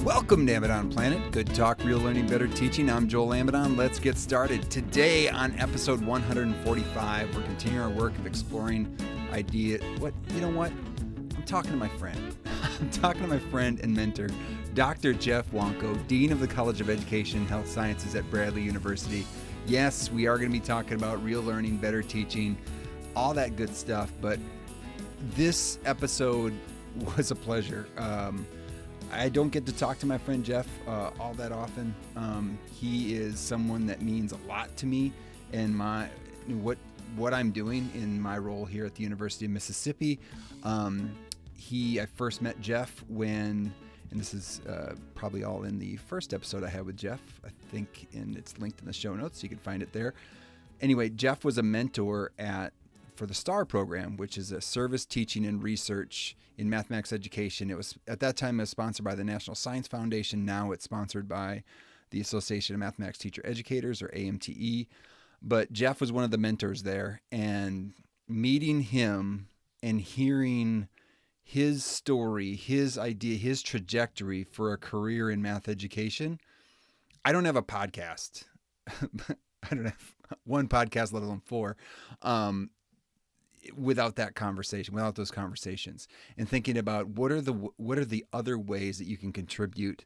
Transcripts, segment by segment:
Welcome to Amidon Planet. Good talk, real learning, better teaching. I'm Joel Amidon. Let's get started. Today on episode 145, we're continuing our work of exploring ideas. I'm talking to my friend. I'm talking to my friend and mentor, Dr. Jeff Wanko, Dean of the College of Education and Health Sciences at Bradley University. Yes, we are going to be talking about real learning, better teaching, all that good stuff. But this episode was a pleasure. I don't get to talk to my friend Jeff all that often. He is someone that means a lot to me and what I'm doing in my role here at the University of Mississippi. I first met Jeff and this is probably all in the first episode I had with Jeff, I think, and it's linked in the show notes, so you can find it there. Anyway, Jeff was a mentor for the STAR program, which is a service teaching and research in mathematics education. It was at that time sponsored by the National Science Foundation. Now it's sponsored by the Association of Mathematics Teacher Educators, or AMTE. But Jeff was one of the mentors there, and meeting him and hearing his story, his idea, his trajectory for a career in math education. I don't have a podcast. I don't have one podcast, let alone four. Without those conversations, and thinking about what are the other ways that you can contribute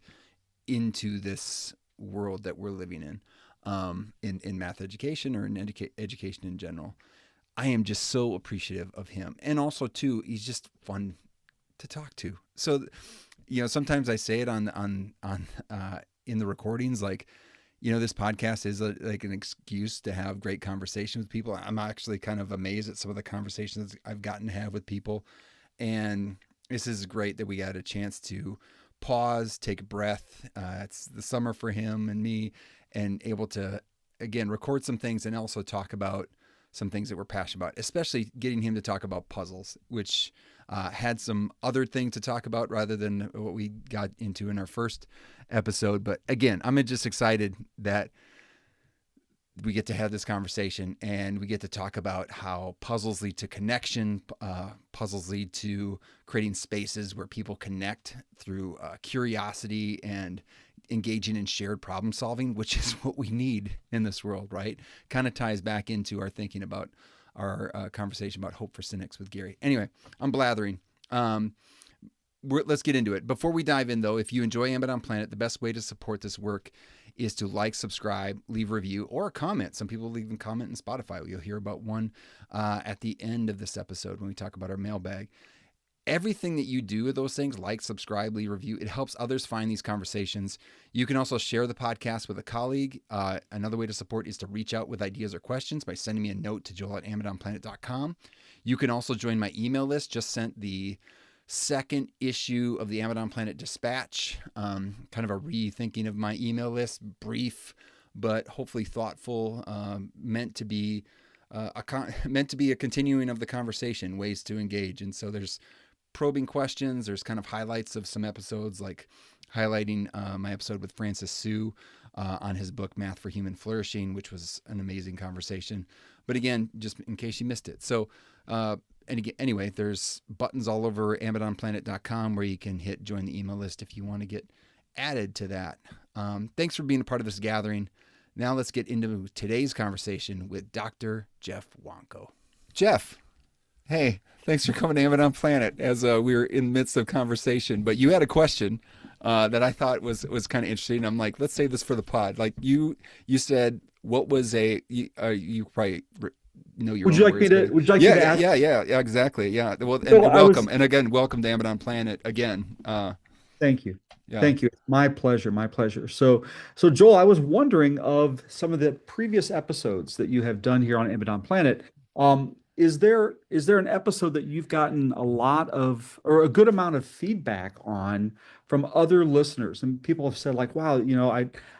into this world that we're living in math education or in education in general. I am just so appreciative of him, and also too, he's just fun to talk to. So, sometimes I say it on in the recordings, like, this podcast is like an excuse to have great conversations with people. I'm actually kind of amazed at some of the conversations I've gotten to have with people. And this is great that we got a chance to pause, take a breath. It's the summer for him and me, and able to, again, record some things and also talk about some things that we're passionate about, especially getting him to talk about puzzles, which had some other things to talk about rather than what we got into in our first episode. But again, I'm just excited that we get to have this conversation and we get to talk about how puzzles lead to connection, puzzles lead to creating spaces where people connect through curiosity and engaging in shared problem solving, which is what we need in this world, right? Kind of ties back into our thinking about our conversation about hope for cynics with Gary. Anyway, I'm blathering. Let's get into it. Before we dive in, though, if you enjoy Amidon Planet, the best way to support this work is to like, subscribe, leave a review, or a comment. Some people leave a comment in Spotify. You'll hear about one at the end of this episode when we talk about our mailbag. Everything that you do with those things, like, subscribe, leave, review, it helps others find these conversations. You can also share the podcast with a colleague. Another way to support is to reach out with ideas or questions by sending me a note to joel@amidonplanet.com. You can also join my email list. Just sent the second issue of the Amidon Planet Dispatch, kind of a rethinking of my email list, brief, but hopefully thoughtful, meant to be a continuing of the conversation, ways to engage. And so there's probing questions. There's kind of highlights of some episodes, like highlighting my episode with Francis Sue on his book, Math for Human Flourishing, which was an amazing conversation. But again, just in case you missed it. So, anyway, there's buttons all over amidonplanet.com where you can hit join the email list if you want to get added to that. Thanks for being a part of this gathering. Now let's get into today's conversation with Dr. Jeff Wanko. Jeff, hey, thanks for coming to Amidon Planet as we were in the midst of conversation. But you had a question that I thought was kind of interesting. I'm like, let's save this for the pod. Like you said, what was you probably know your Would you own like words, me to? Would you like me to ask? Yeah, exactly. Yeah. Well, and So welcome. And again, welcome to Amidon Planet again. Thank you. Yeah. Thank you. My pleasure. My pleasure. So Joel, I was wondering of some of the previous episodes that you have done here on Amidon Planet. Is there an episode that you've gotten a lot of or a good amount of feedback on from other listeners? And people have said like, wow,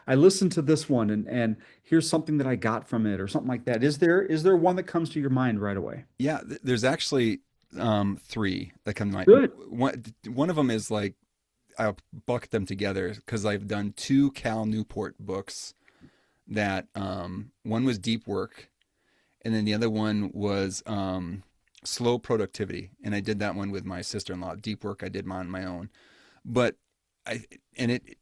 I listened to this one and here's something that I got from it or something like that. Is there one that comes to your mind right away? Yeah. There's actually three that come to mind. Good. One of them is like, I'll bucket them together because I've done two Cal Newport books that one was Deep Work, and then the other one was Slow Productivity, and I did that one with my sister-in-law. Deep Work I did on my own, but I and it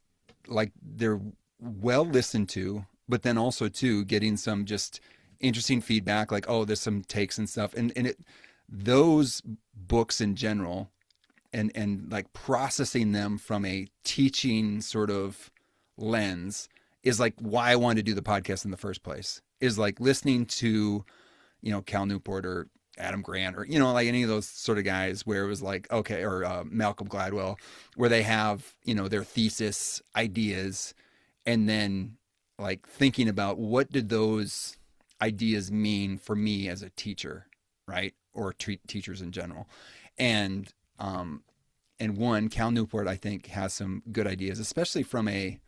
like they're well listened to, but then also too getting some just interesting feedback, like oh, there's some takes and stuff, and it those books in general, and like processing them from a teaching sort of lens is like why I wanted to do the podcast in the first place. Is like listening to Cal Newport or Adam Grant or like any of those sort of guys where it was like okay or Malcolm Gladwell where they have their thesis ideas and then like thinking about what did those ideas mean for me as a teacher, right, or teachers in general. And um and one, Cal Newport I think has some good ideas, especially from a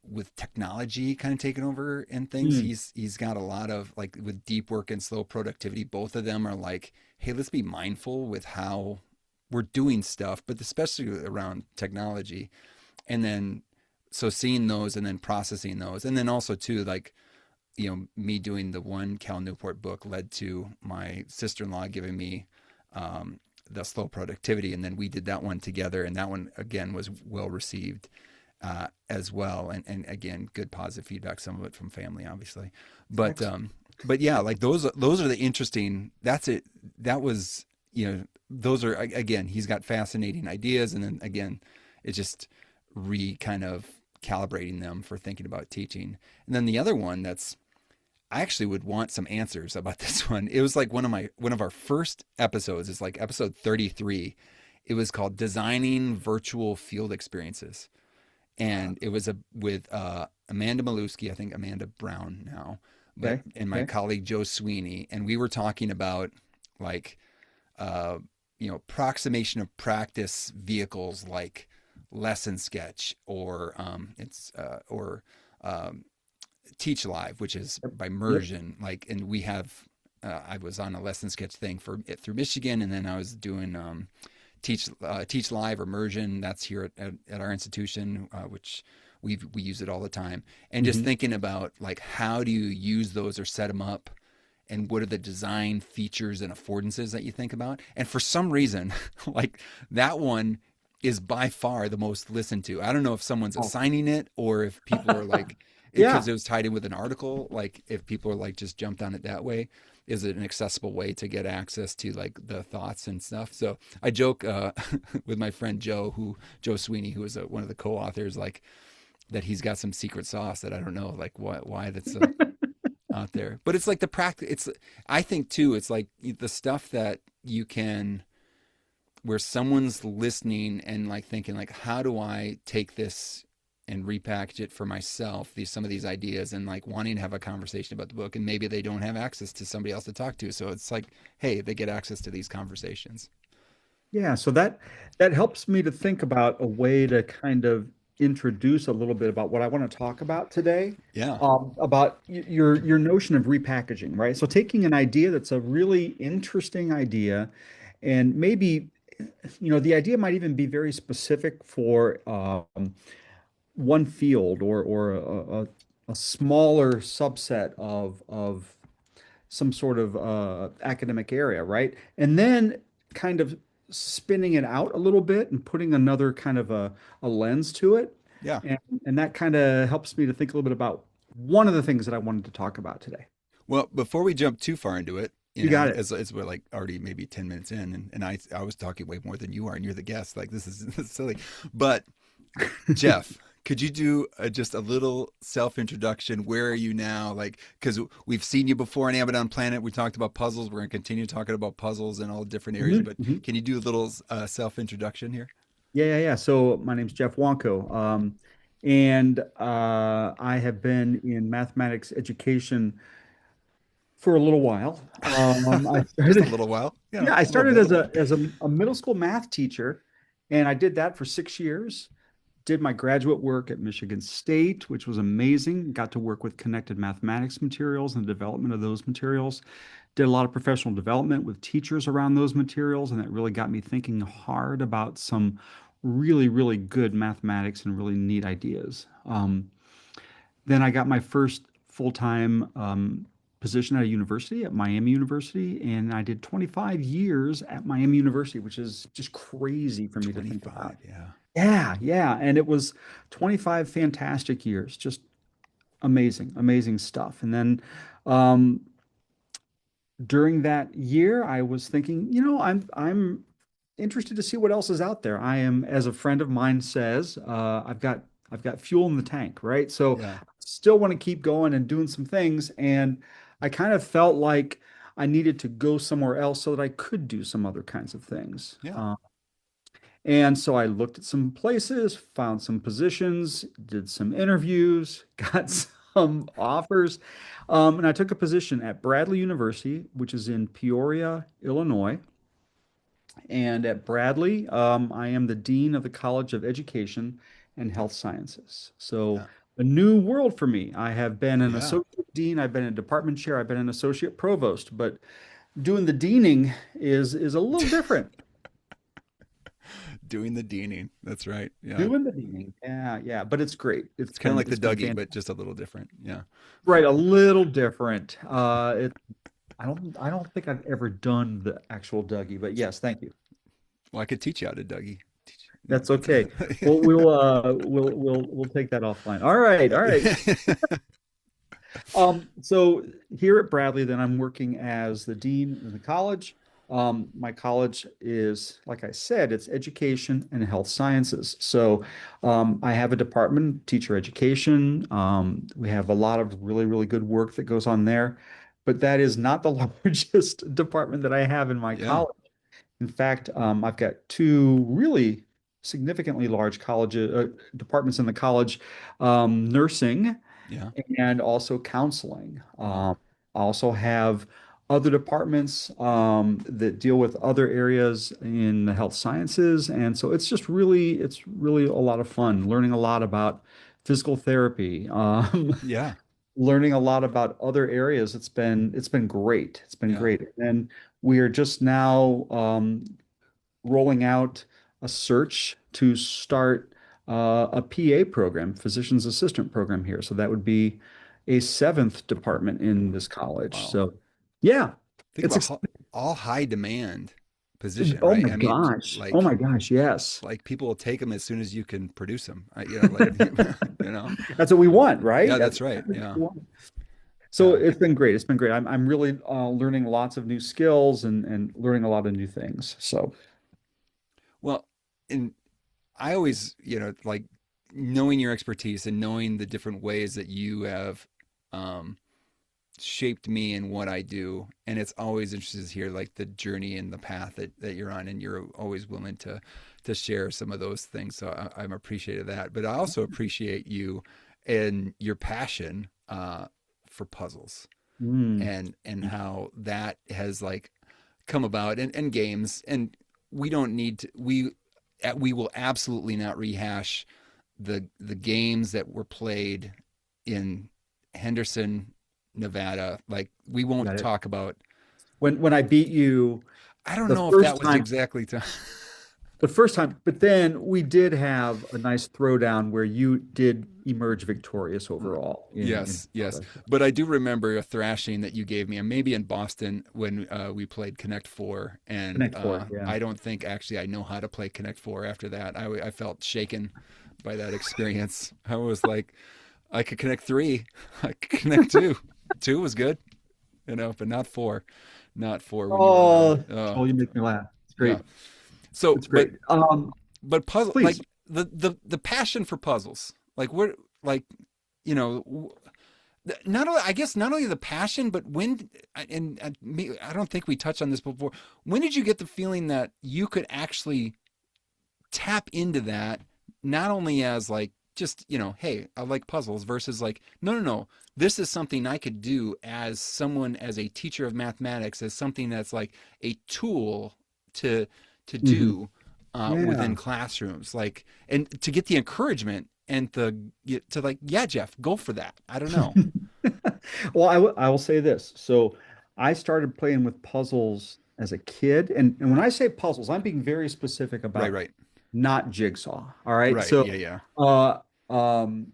with technology kind of taking over and things. Mm. He's got a lot of like with Deep Work and Slow Productivity. Both of them are like, hey, let's be mindful with how we're doing stuff, but especially around technology. And then so seeing those and then processing those, and then also too like me doing the one Cal Newport book led to my sister-in-law giving me the Slow Productivity, and then we did that one together, and that one again was well received as well, and again, good positive feedback. Some of it from family, obviously, but Excellent. but yeah, like those are the interesting. That's it. That was those are again. He's got fascinating ideas, and then again, it's just kind of calibrating them for thinking about teaching. And then the other one that's I actually would want some answers about this one. It was like one of our first episodes. It's like episode 33. It was called Designing Virtual Field Experiences, and it was with Amanda Maluski, I think Amanda Brown now, but Okay. and my Okay. colleague Joe Sweeney, and we were talking about like uh, approximation of practice vehicles like Lesson Sketch or um, Teach Live, which is Yep. by Yep. Immersion. Like, and we have I was on a Lesson Sketch thing for it through Michigan, and then I was doing Teach Live Immersion. That's here at our institution, which we use it all the time. And just Hmm. thinking about like how do you use those or set them up, and what are the design features and affordances that you think about. And for some reason, like that one is by far the most listened to. I don't know if someone's Oh. assigning it or if people are like Yeah. because it was tied in with an article. Like if people are like just jumped on it that way, is it an accessible way to get access to like the thoughts and stuff? So I joke with my friend Joe Sweeney, who is one of the co-authors, like that he's got some secret sauce that I don't know, like why that's out there. But it's like the practice. It's I think too. It's like the stuff that you can where someone's listening and like thinking like, how do I take this and repackage it for myself? Some of these ideas and like wanting to have a conversation about the book, and maybe they don't have access to somebody else to talk to. So it's like, hey, they get access to these conversations. Yeah, so that helps me to think about a way to kind of introduce a little bit about what I want to talk about today, Yeah, about your notion of repackaging, right? So taking an idea that's a really interesting idea, and maybe the idea might even be very specific for one field or a smaller subset of some sort of academic area, right? And then kind of spinning it out a little bit and putting another kind of a lens to it. yeah. And, and that kind of helps me to think a little bit about one of the things that I wanted to talk about today. Well, before we jump too far into it, You got it. as we're like already maybe 10 minutes in, and I was talking way more than you are, and you're the guest. Like this is silly, but Jeff, could you do just a little self introduction? Where are you now? Like, because we've seen you before in Abaddon Planet. We talked about puzzles. We're going to continue talking about puzzles in all different areas. Mhm, But mhm. can you do a little self introduction here? Yeah. So my name's Jeff Wanko. And I have been in mathematics education for a little while. I Just a started little while, Yeah, I a little started bit. as a middle school math teacher, and I did that for 6 years. Did my graduate work at Michigan State, which was amazing. Got to work with connected mathematics materials and the development of those materials. Did a lot of professional development with teachers around those materials, and that really got me thinking hard about some really, really good mathematics and really neat ideas. Then I got my first full-time position at a university at Miami University, and I did 25 years at Miami University, which is just crazy for me to think about. 25, yeah. Yeah, yeah. And it was 25 fantastic years, just amazing, amazing stuff. And then um, during that year, I was thinking, I'm interested to see what else is out there. I am, as a friend of mine says, I've got fuel in the tank, right? So Yeah. still want to keep going and doing some things. And I kind of felt like I needed to go somewhere else so that I could do some other kinds of things. Yeah. And so I looked at some places, found some positions, did some interviews, got some offers, and I took a position at Bradley University, which is in Peoria, Illinois. And at Bradley, I am the Dean of the College of Education and Health Sciences. So Yeah. a new world for me. I have been an Yeah. associate dean, I've been a department chair, I've been an associate provost, but doing the deaning is a little different. Doing the deaning. That's right. Yeah. Doing the deaning. Yeah, yeah, but it's great. It's kind of like the It's been Dougie, fantastic. but just a little different. Yeah. Right, a little different. I don't think I've ever done the actual Dougie, but yes, thank you. Well, I could teach you how to Dougie. Teach you. That's okay. We'll take that offline. All right, all right. So here at Bradley, then I'm working as the dean in the college. My college is, like I said, it's education and health sciences. So I have a department, teacher education. We have a lot of really, really good work that goes on there, but that is not the largest department that I have in my Yeah. college. In fact, I've got two really significantly large college departments in the college, nursing Yeah. and also counseling. Wow. I also have other departments that deal with other areas in the health sciences, and so it's really a lot of fun learning a lot about physical therapy, Yeah. learning a lot about other areas. It's been great. It's been Yeah. great, and we are just now rolling out a search to start a PA program, physician's assistant program here. So that would be a seventh department in this college. Wow. So yeah, Think it's about exciting. all high demand position, Oh right? my I mean, gosh. Oh my gosh, yes. like people will take them as soon as you can produce them. Like, you know. That's what we want, right? Yeah, That's that's right. exactly what Yeah. we want. So Yeah. it's been great. It's been great. I'm really learning lots of new skills and learning a lot of new things. So Well, and I always, like knowing your expertise and knowing the different ways that you have um, shaped me and what I do. And it's always interesting to hear like the journey and the path that you're on. And you're always willing to share some of those things. So I'm appreciative of that. But I also appreciate you and your passion for puzzles mm, and how that has like come about and games. And we don't need to, we will absolutely not rehash the games that were played in Henderson, Nevada. Like we won't got it. talk about. When I beat you I don't the know if that first was time, exactly to. the first time, but then we did have a nice throwdown where you did emerge victorious overall in Yes, yes. Nevada. But I do remember a thrashing that you gave me, and maybe in Boston when we played Connect Four, and Connect Four, yeah. I don't think actually I know how to play Connect Four after that. I felt shaken by that experience. I was like, I could connect three, I could connect two. Two was good, but not four, not four when you were, Oh, oh, you make me laugh. It's yeah. great. So, It's great. but puzzle Please. like the passion for puzzles, like what, like you know not only I guess not only the passion, but when I don't think we touched on this before. When did you get the feeling that you could actually tap into that, not only as like just hey, I like puzzles, versus like no, this is something I could do as someone, as a teacher of mathematics, as something that's like a tool to Hmm. do within Yeah. classrooms, like, and to get the encouragement and to like, yeah, Jeff, go for that. I don't know. Well, I will say this. So I started playing with puzzles as a kid. And when I say puzzles, I'm being very specific Right, about right, not jigsaw. All right. right. So Yeah, yeah, uh, um,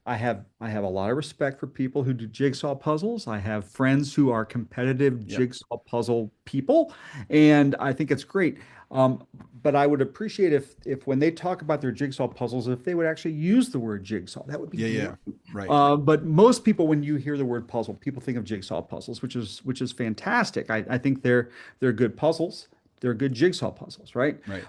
I have a lot of respect for people who do jigsaw puzzles. I have friends who are competitive Yep. jigsaw puzzle people, and I think it's great. Um, but I would appreciate if when they talk about their jigsaw puzzles, if they would actually use the word jigsaw. That would be Yeah, great. yeah. Right. But most people, when you hear the word puzzle, people think of jigsaw puzzles, which is fantastic. I think they're good puzzles. They're good jigsaw puzzles, right? Right.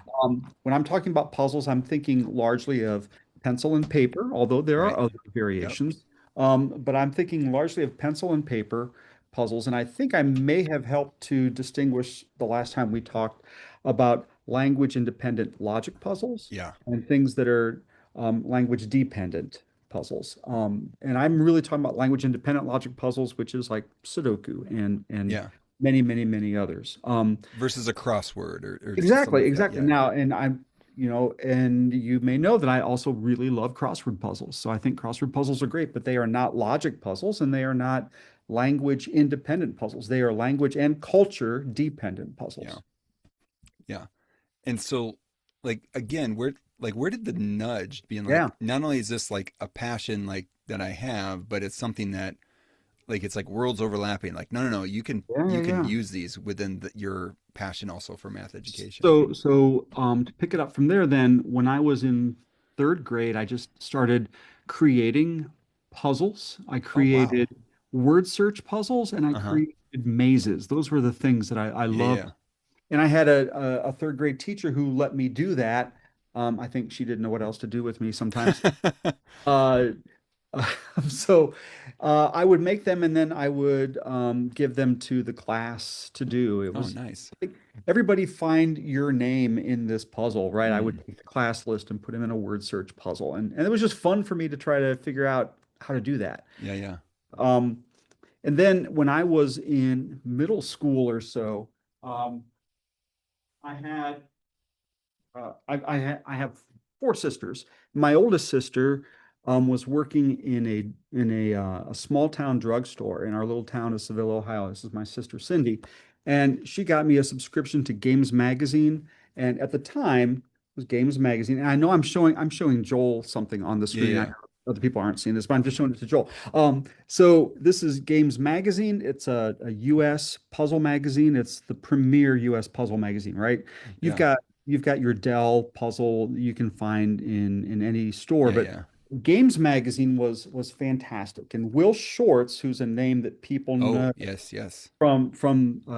When I'm talking about puzzles, I'm thinking largely of pencil and paper, although there are Right. other Yep. variations. But I'm thinking largely of pencil and paper puzzles, and I think I may have helped to distinguish the last time we talked about language independent logic puzzles Yeah. and things that are language dependent puzzles. And I'm really talking about language independent logic puzzles, which is like Sudoku and Yeah. many, many, many others. Versus a crossword or something Exactly, like that. exactly. Yeah. Now, and and you may know that I also really love crossword puzzles. So I think crossword puzzles are great, but they are not logic puzzles and they are not language independent puzzles. They are language and culture dependent Yeah. puzzles. Yeah. And so, like, again, where did the nudge being like, Yeah. not only is this like a passion like that I have, but it's something that like it's like worlds overlapping. Like, no, no, no, Yeah, yeah, you can yeah. use these within your passion also for math education. So to pick it up from there, then when I was in third grade, I just started creating puzzles. I Oh, wow. created word search puzzles and I Uh-huh. created mazes. Those were the things that I Yeah, loved. And I had a third grade teacher who let me do that. I think she didn't know what else to do with me sometimes. yeah. Uh, so I would make them and then I would give them to the class to do. It Oh, was nice. like, everybody find your name in this puzzle, right? I would Mm. take the class list and put them in a word search puzzle. And it was just fun for me to try to figure out how to do that. Yeah, yeah. Um, and then when I was in middle school or so, um, I had I have four sisters. My oldest sister was working in a small town drugstore in our little town of Seville, Ohio. This is my sister Cindy, and she got me a subscription to Games Magazine. And at the time, it was Games Magazine. And I know I'm showing Joel something on the Yeah, screen. I yeah. know other people aren't seeing this, but I'm just showing it to Joel. So this is Games Magazine. It's a U.S. puzzle magazine. It's the premier U.S. puzzle magazine, right? You've Yeah. got you've got your Dell puzzle you can find in any store, Yeah, but yeah. Games Magazine was fantastic. And Will Shortz, who's a name that people Oh, know yes, yes. from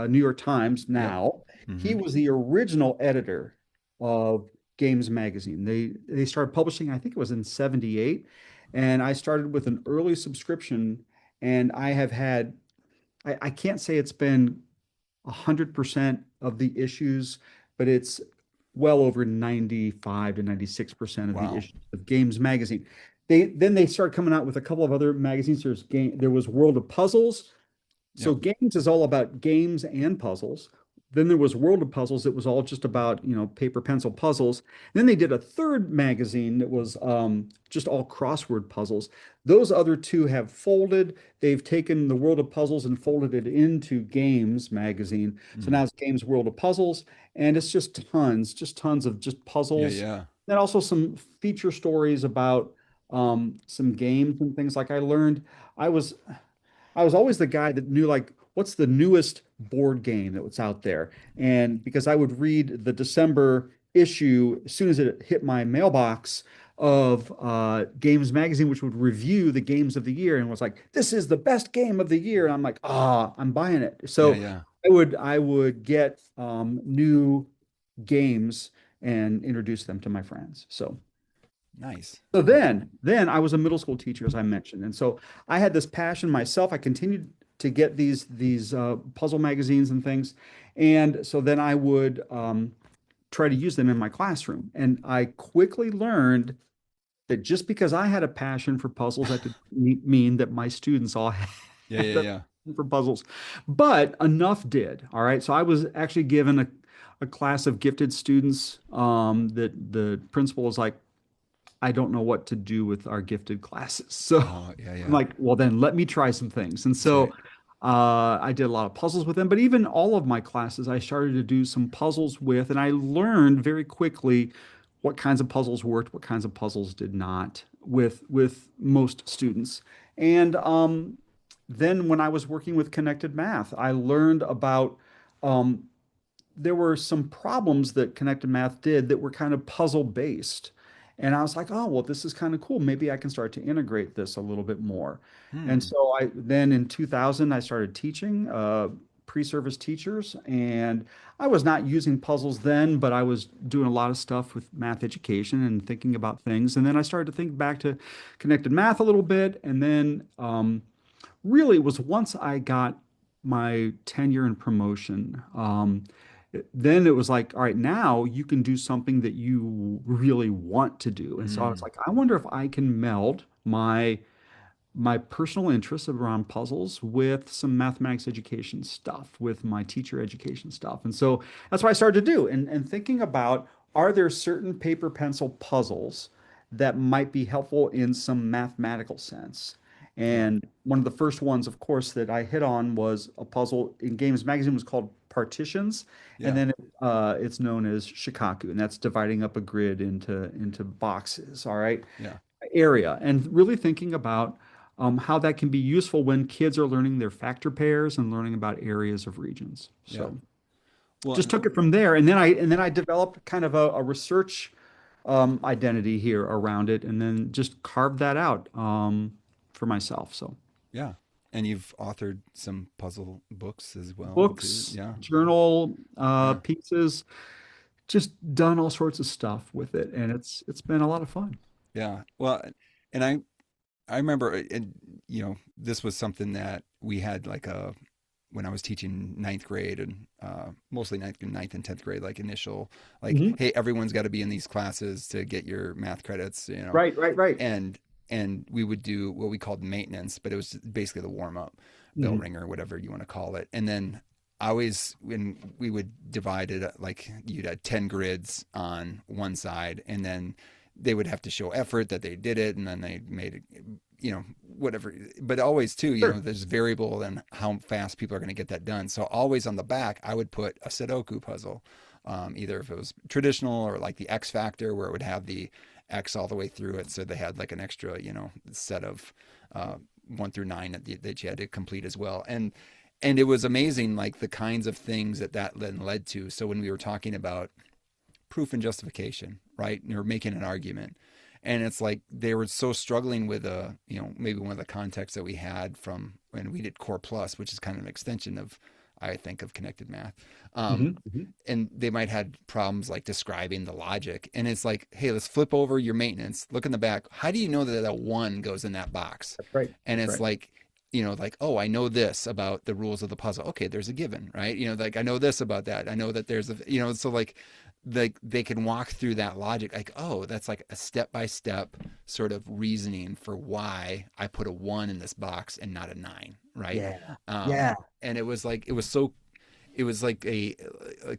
New York Times Yep. now, he Mm-hmm. was the original editor of Games Magazine. They started publishing, I think it was in 78, and I started with an early subscription, and I have had I can't say it's been 100% of the issues, but it's well over 95 to 96% of the Wow. issues of Games Magazine. They started coming out with a couple of other magazines. There was World of Puzzles. So Yep. games is all about games and puzzles. Then there was World of Puzzles. It was all just about, paper pencil puzzles. Then they did a third magazine that was just all crossword puzzles. Those other two have folded. They've taken the World of Puzzles and folded it into Games magazine. So Mm. now it's Games World of Puzzles, and it's just tons of just Yeah, puzzles. yeah. Then also some feature stories about some games and things. Like I was I was always the guy that knew like what's the newest board game that was out there. And because I would read the December issue as soon as it hit my mailbox of Games Magazine, which would review the games of the year and was like, this is the best game of the year. And I'm like, I'm buying it. Yeah, So yeah. I would get new games and introduce them to my friends. Nice. So then I was a middle school teacher, as I mentioned, and so I had this passion myself. I continued to get these puzzle magazines and things, and so then I would try to use them in my classroom. And I quickly learned that just because I had a passion for puzzles, that didn't mean that my students all had Yeah, yeah, a yeah. passion for puzzles, but enough did. All right, so I was actually given a class of gifted students that the principal was like, I don't know what to do with our gifted classes. So Oh, yeah, I'm yeah. like, well, then let me try some things. And That's so right. I did a lot of puzzles with them, but even all of my classes, I started to do some puzzles with, and I learned very quickly what kinds of puzzles worked, what kinds of puzzles did not with most students. And then when I was working with connected math, I learned about um, there were some problems that connected math did that were kind of puzzle based. And I was like, oh, well, this is kind of cool. Maybe I can start to integrate this a little bit more. And Hmm. so I then in 2000, I started teaching pre-service teachers. And I was not using puzzles then, but I was doing a lot of stuff with math education and thinking about things. And then I started to think back to connected math a little bit. And then really it was once I got my tenure and promotion. Then it was like, all right, now you can do something that you really want to do. And so I was Hmm. like, I wonder if I can meld my personal interests around puzzles with some mathematics education stuff, with my teacher education stuff. And so that's what I started to do. And thinking about, are there certain paper pencil puzzles that might be helpful in some mathematical sense? Yeah. And one of the first ones, of course, that I hit on was a puzzle in Games Magazine was called Partitions, and Yeah. then it's known as Shikaku, and that's dividing up a grid into boxes. All right, Yeah. area, and really thinking about how that can be useful when kids are learning their factor pairs and learning about areas of regions. Yeah. So Well, just took it from there, and then I developed kind of a research identity here around it, and then just carved that out for myself. So yeah. And you've authored some puzzle books as well, too. books, Yeah. journal Yeah. pieces, just done all sorts of stuff with it, and it's been a lot of fun. Yeah. Well, and I remember, and this was something that we had like a when I was teaching ninth grade and mostly ninth and tenth grade, like initial, like, Mhm. hey, everyone's got to be in these classes to get your math credits, Right, right, right. and we would do what we called maintenance, but it was basically the warm up, bell Mhm. ringer, whatever you want to call it, and then. I always, when we would divide it, like you'd had 10 grids on one side, and then they would have to show effort that they did it, and then they made it, whatever. But always too, Sure. there's variable in how fast people are going to get that done. So always on the back, I would put a Sudoku puzzle, either if it was traditional or like the X Factor, where it would have the X all the way through it. So they had like an extra, set of 1 through 9 that you had to complete as well. And it was amazing, like the kinds of things that then led to. So when we were talking about proof and justification, right? And they were making an argument. And it's like they were so struggling with maybe one of the contexts that we had from when we did Core Plus, which is kind of an extension of, I think, of connected math. Um, Mhm. Mhm. and they might have had problems like describing the logic. And it's like, hey, let's flip over your maintenance, look in the back. How do you know that a one goes in that box? That's right. And That's it's right. like, like, oh, I know this about the rules of the puzzle. Okay, there's a given, right? Like I know this about that. I know that there's so like they can walk through that logic like, oh, that's like a step by step sort of reasoning for why I put a one in this box and not a nine, right? Yeah. um Yeah. and it was like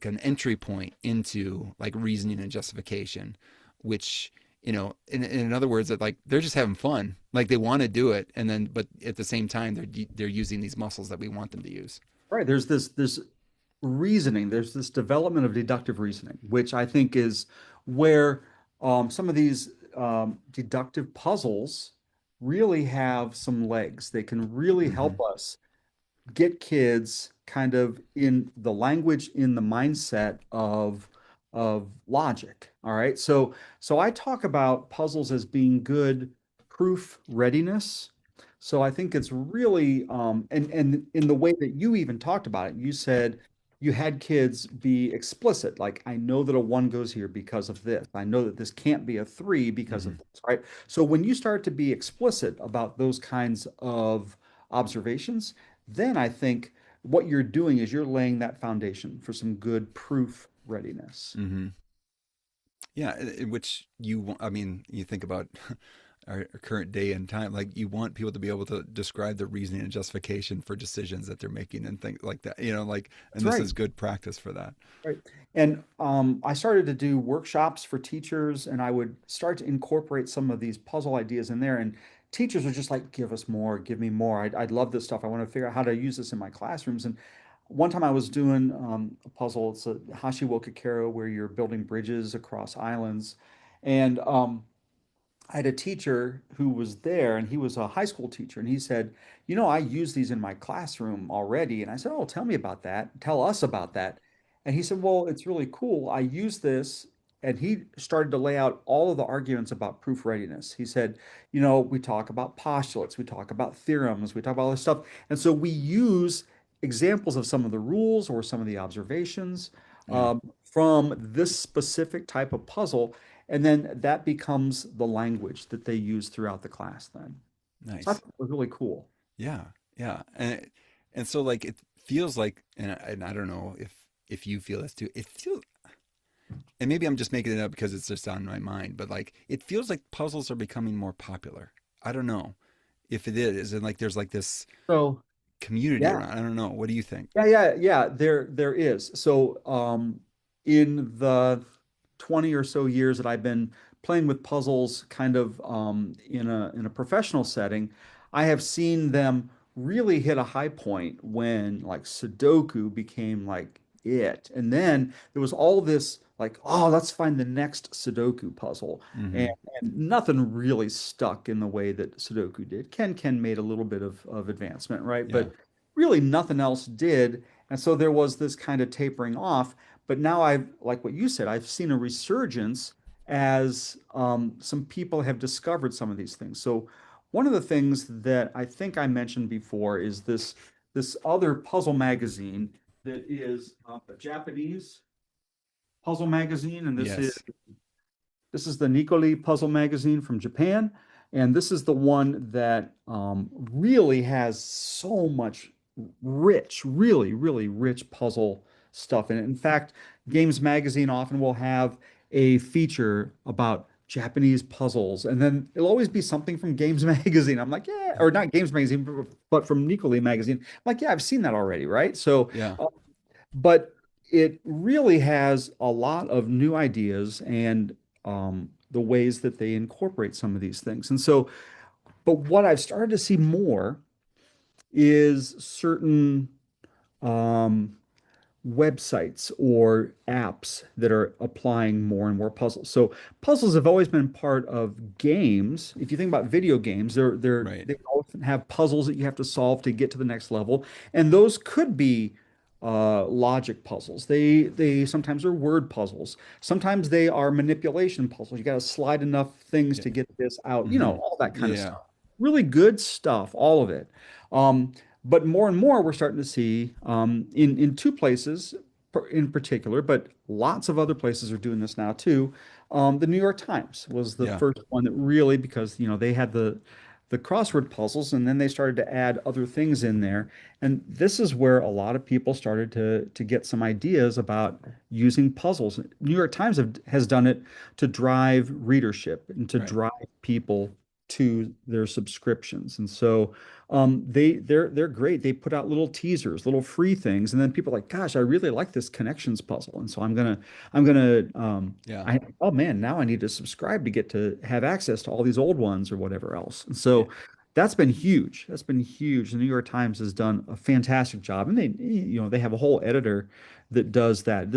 an entry point into like reasoning and justification, which in other words, that like they're just having fun, like they want to do it, and then but at the same time they're using these muscles that we want them to use. Right. There's this reasoning, there's this development of deductive reasoning, which I think is where some of these deductive puzzles really have some legs. They can really Mm-hmm. help us get kids kind of in the language, in the mindset of logic. All right. So I talk about puzzles as being good proof readiness. So I think it's really and in the way that you even talked about it, you said you had kids be explicit, like I know that a one goes here because of this. I know that this can't be a three because Mm-hmm. of this, right? So when you start to be explicit about those kinds of observations, then I think what you're doing is you're laying that foundation for some good proof readiness. Mm-hmm. Yeah, in which I mean, you think about our current day and time, like you want people to be able to describe the reasoning and justification for decisions that they're making and things like that, like, That's and this right. is good practice for that. Right. And I started to do workshops for teachers, and I would start to incorporate some of these puzzle ideas in there. And teachers would just like, give us more, give me more. I'd love this stuff. I want to figure out how to use this in my classrooms. And one time I was doing a puzzle. It's a Hashiwokakero where you're building bridges across islands, and I had a teacher who was there, and he was a high school teacher, and he said, "You know, I use these in my classroom already." And I said, "Oh, tell me about that. Tell us about that." And he said, "Well, it's really cool. I use this." And he started to lay out all of the arguments about proof readiness. He said, "You know, we talk about postulates, we talk about theorems, we talk about all this stuff. And so we use examples of some of the rules or some of the observations Yeah. from this specific type of puzzle, and then that becomes the language that they use throughout the class then." So I Nice. thought it was really cool. Yeah. Yeah. And so like it feels like, and I don't know if you feel this too. It feels, and maybe I'm just making it up because it's just on my mind, but like it feels like puzzles are becoming more popular. I don't know if it is, and like there's like this So community yeah, around. I don't know. What do you think? yeah. There is. So in the 20 or so years that I've been playing with puzzles kind of in a professional setting, I have seen them really hit a high point when like Sudoku became like it. And then there was all this like, oh, let's find the next Sudoku puzzle. And, Mm-hmm. and nothing really stuck in the way that Sudoku did. Ken made a little bit of advancement, right? Yeah. But really nothing else did. And so there was this kind of tapering off. But now I've, like what you said, I've seen a resurgence as some people have discovered some of these things. So one of the things that I think I mentioned before is this other puzzle magazine that is a Japanese puzzle magazine, and Yes. this is the Nikoli Puzzle Magazine from Japan, and this is the one that really has so much rich, really rich puzzle stuff in it. In fact, Games Magazine often will have a feature about Japanese puzzles, and then it'll always be something from Games Magazine. I'm like, yeah, or not Games Magazine, but from Nikoli Magazine. I'm like, yeah, I've seen that already, right? So, Yeah. but it really has a lot of new ideas and the ways that they incorporate some of these things. And so, but what I've started to see more is certain um, websites or apps that are applying more and more puzzles. So puzzles have always been part of games. If you think about video games, Right. they often have puzzles that you have to solve to get to the next level, and those could be logic puzzles. They sometimes are word puzzles. Sometimes they are manipulation puzzles. You got to slide enough things Yeah. to get this out. You know, Mm-hmm. all that kind of Yeah. stuff. Really good stuff, all of it. Um, but more and more, we're starting to see in two places in particular, but lots of other places are doing this now too. The New York Times was the Yeah. first one that really, because they had the crossword puzzles, and then they started to add other things in there. And this is where a lot of people started to get some ideas about using puzzles. New York Times has done it to drive readership and to Right. drive people to their subscriptions. And so they're great. They put out little teasers, little free things, and then people are like, gosh, I really like this connections puzzle. And so Yeah. oh man, now I need to subscribe to get to have access to all these old ones or whatever else. And Yeah. so that's been huge. That's been huge. The New York Times has done a fantastic job, and they have a whole editor that does that.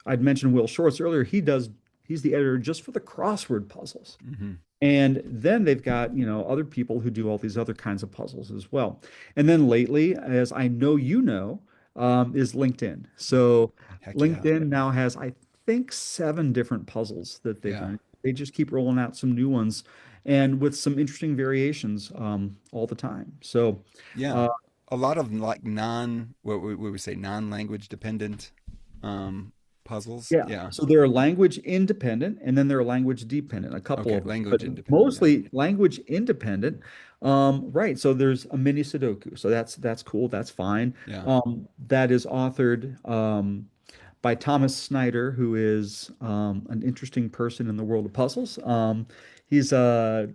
I'd mentioned Will Shortz earlier. He's the editor just for the crossword puzzles. Mm-hmm. And then they've got, other people who do all these other kinds of puzzles as well. And then lately, as I know is LinkedIn. So Heck yeah. LinkedIn now has, I think, 7 different puzzles that they've Yeah. done. They just keep rolling out some new ones and with some interesting variations all the time. So, Yeah. uh, A lot of like what we say, non-language dependent um puzzles. yeah, Yeah. so they're language independent and then they're language dependent, a couple Okay. of them, but Language independent. Yeah. mostly language independent. Right. So there's a mini Sudoku. So that's cool. That's fine. Yeah. That is authored by Thomas Snyder, who is an interesting person in the world of puzzles. He's a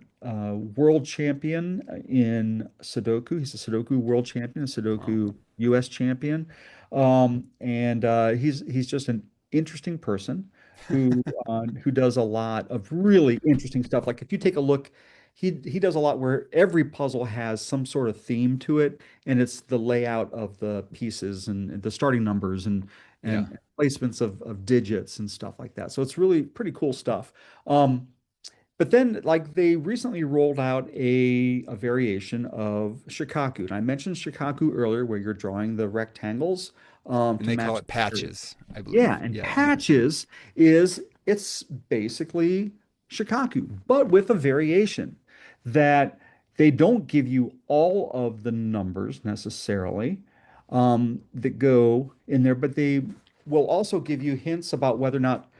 world champion in Sudoku. He's a Sudoku world champion, a Wow. Sudoku U.S. champion, and he's just an interesting person who does a lot of really interesting stuff. Like if you take a look he does a lot where every puzzle has some sort of theme to it, and it's the layout of the pieces and the starting numbers Yeah. and placements of digits and stuff like that. So it's really pretty cool stuff. But then, like, they recently rolled out a variation of Shikaku. And I mentioned Shikaku earlier, where you're drawing the rectangles And to they call match it the area. patches, I Yeah, believe. and Yeah. patches is it's basically Shikaku, but with a variation that they don't give you all of the numbers necessarily that go in there, but they will also give you hints about whether or not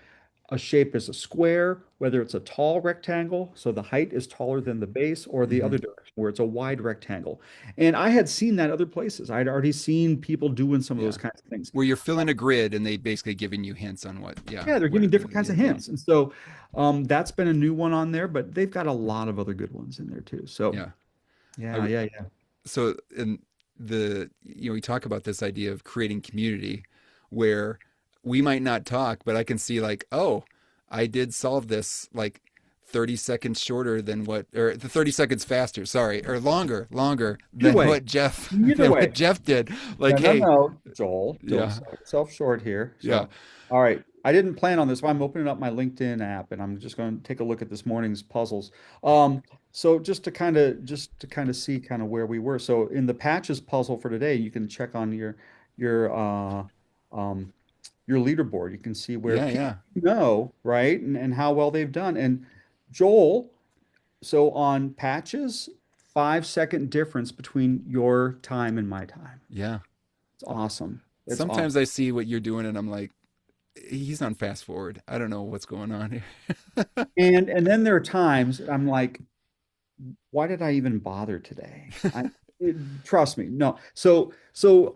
a shape is a square, whether it's a tall rectangle, so the height is taller than the base, or the Hmm. other direction, where it's a wide rectangle. And I had seen that other places. I'd already seen people doing some of those Yeah. kinds of things. Where you're filling a grid and they basically giving you hints on what, yeah, Yeah, they're what giving it different really kinds of is. Yeah. hints. And so that's been a new one on there, but they've got a lot of other good ones in there too. So Yeah. I, yeah, yeah, yeah. so in we talk about this idea of creating community where we might not talk, but I can see like, oh, I did solve this like 30 seconds shorter than what, or the 30 seconds faster, sorry, or longer Either than way, what Jeff either than what way. Jeff did. No, Like, no, hey, no, Joel, don't yeah, sell yourself short here. yeah, So, all right, I didn't plan on this, but I'm opening up my LinkedIn app and I'm just going to take a look at this morning's puzzles. So just to kind of see kind of where we were. So in the patches puzzle for today, you can check on your um your leaderboard. You can see where yeah, people yeah, know, right? And how well they've done. And Joel, so on patches, 5 second difference between your time and my time. yeah. It's awesome. It's Sometimes awesome. I see what you're doing and I'm like, he's on fast forward. I don't know what's going on here. And then there are times I'm like, why did I even bother today? Trust me, no. So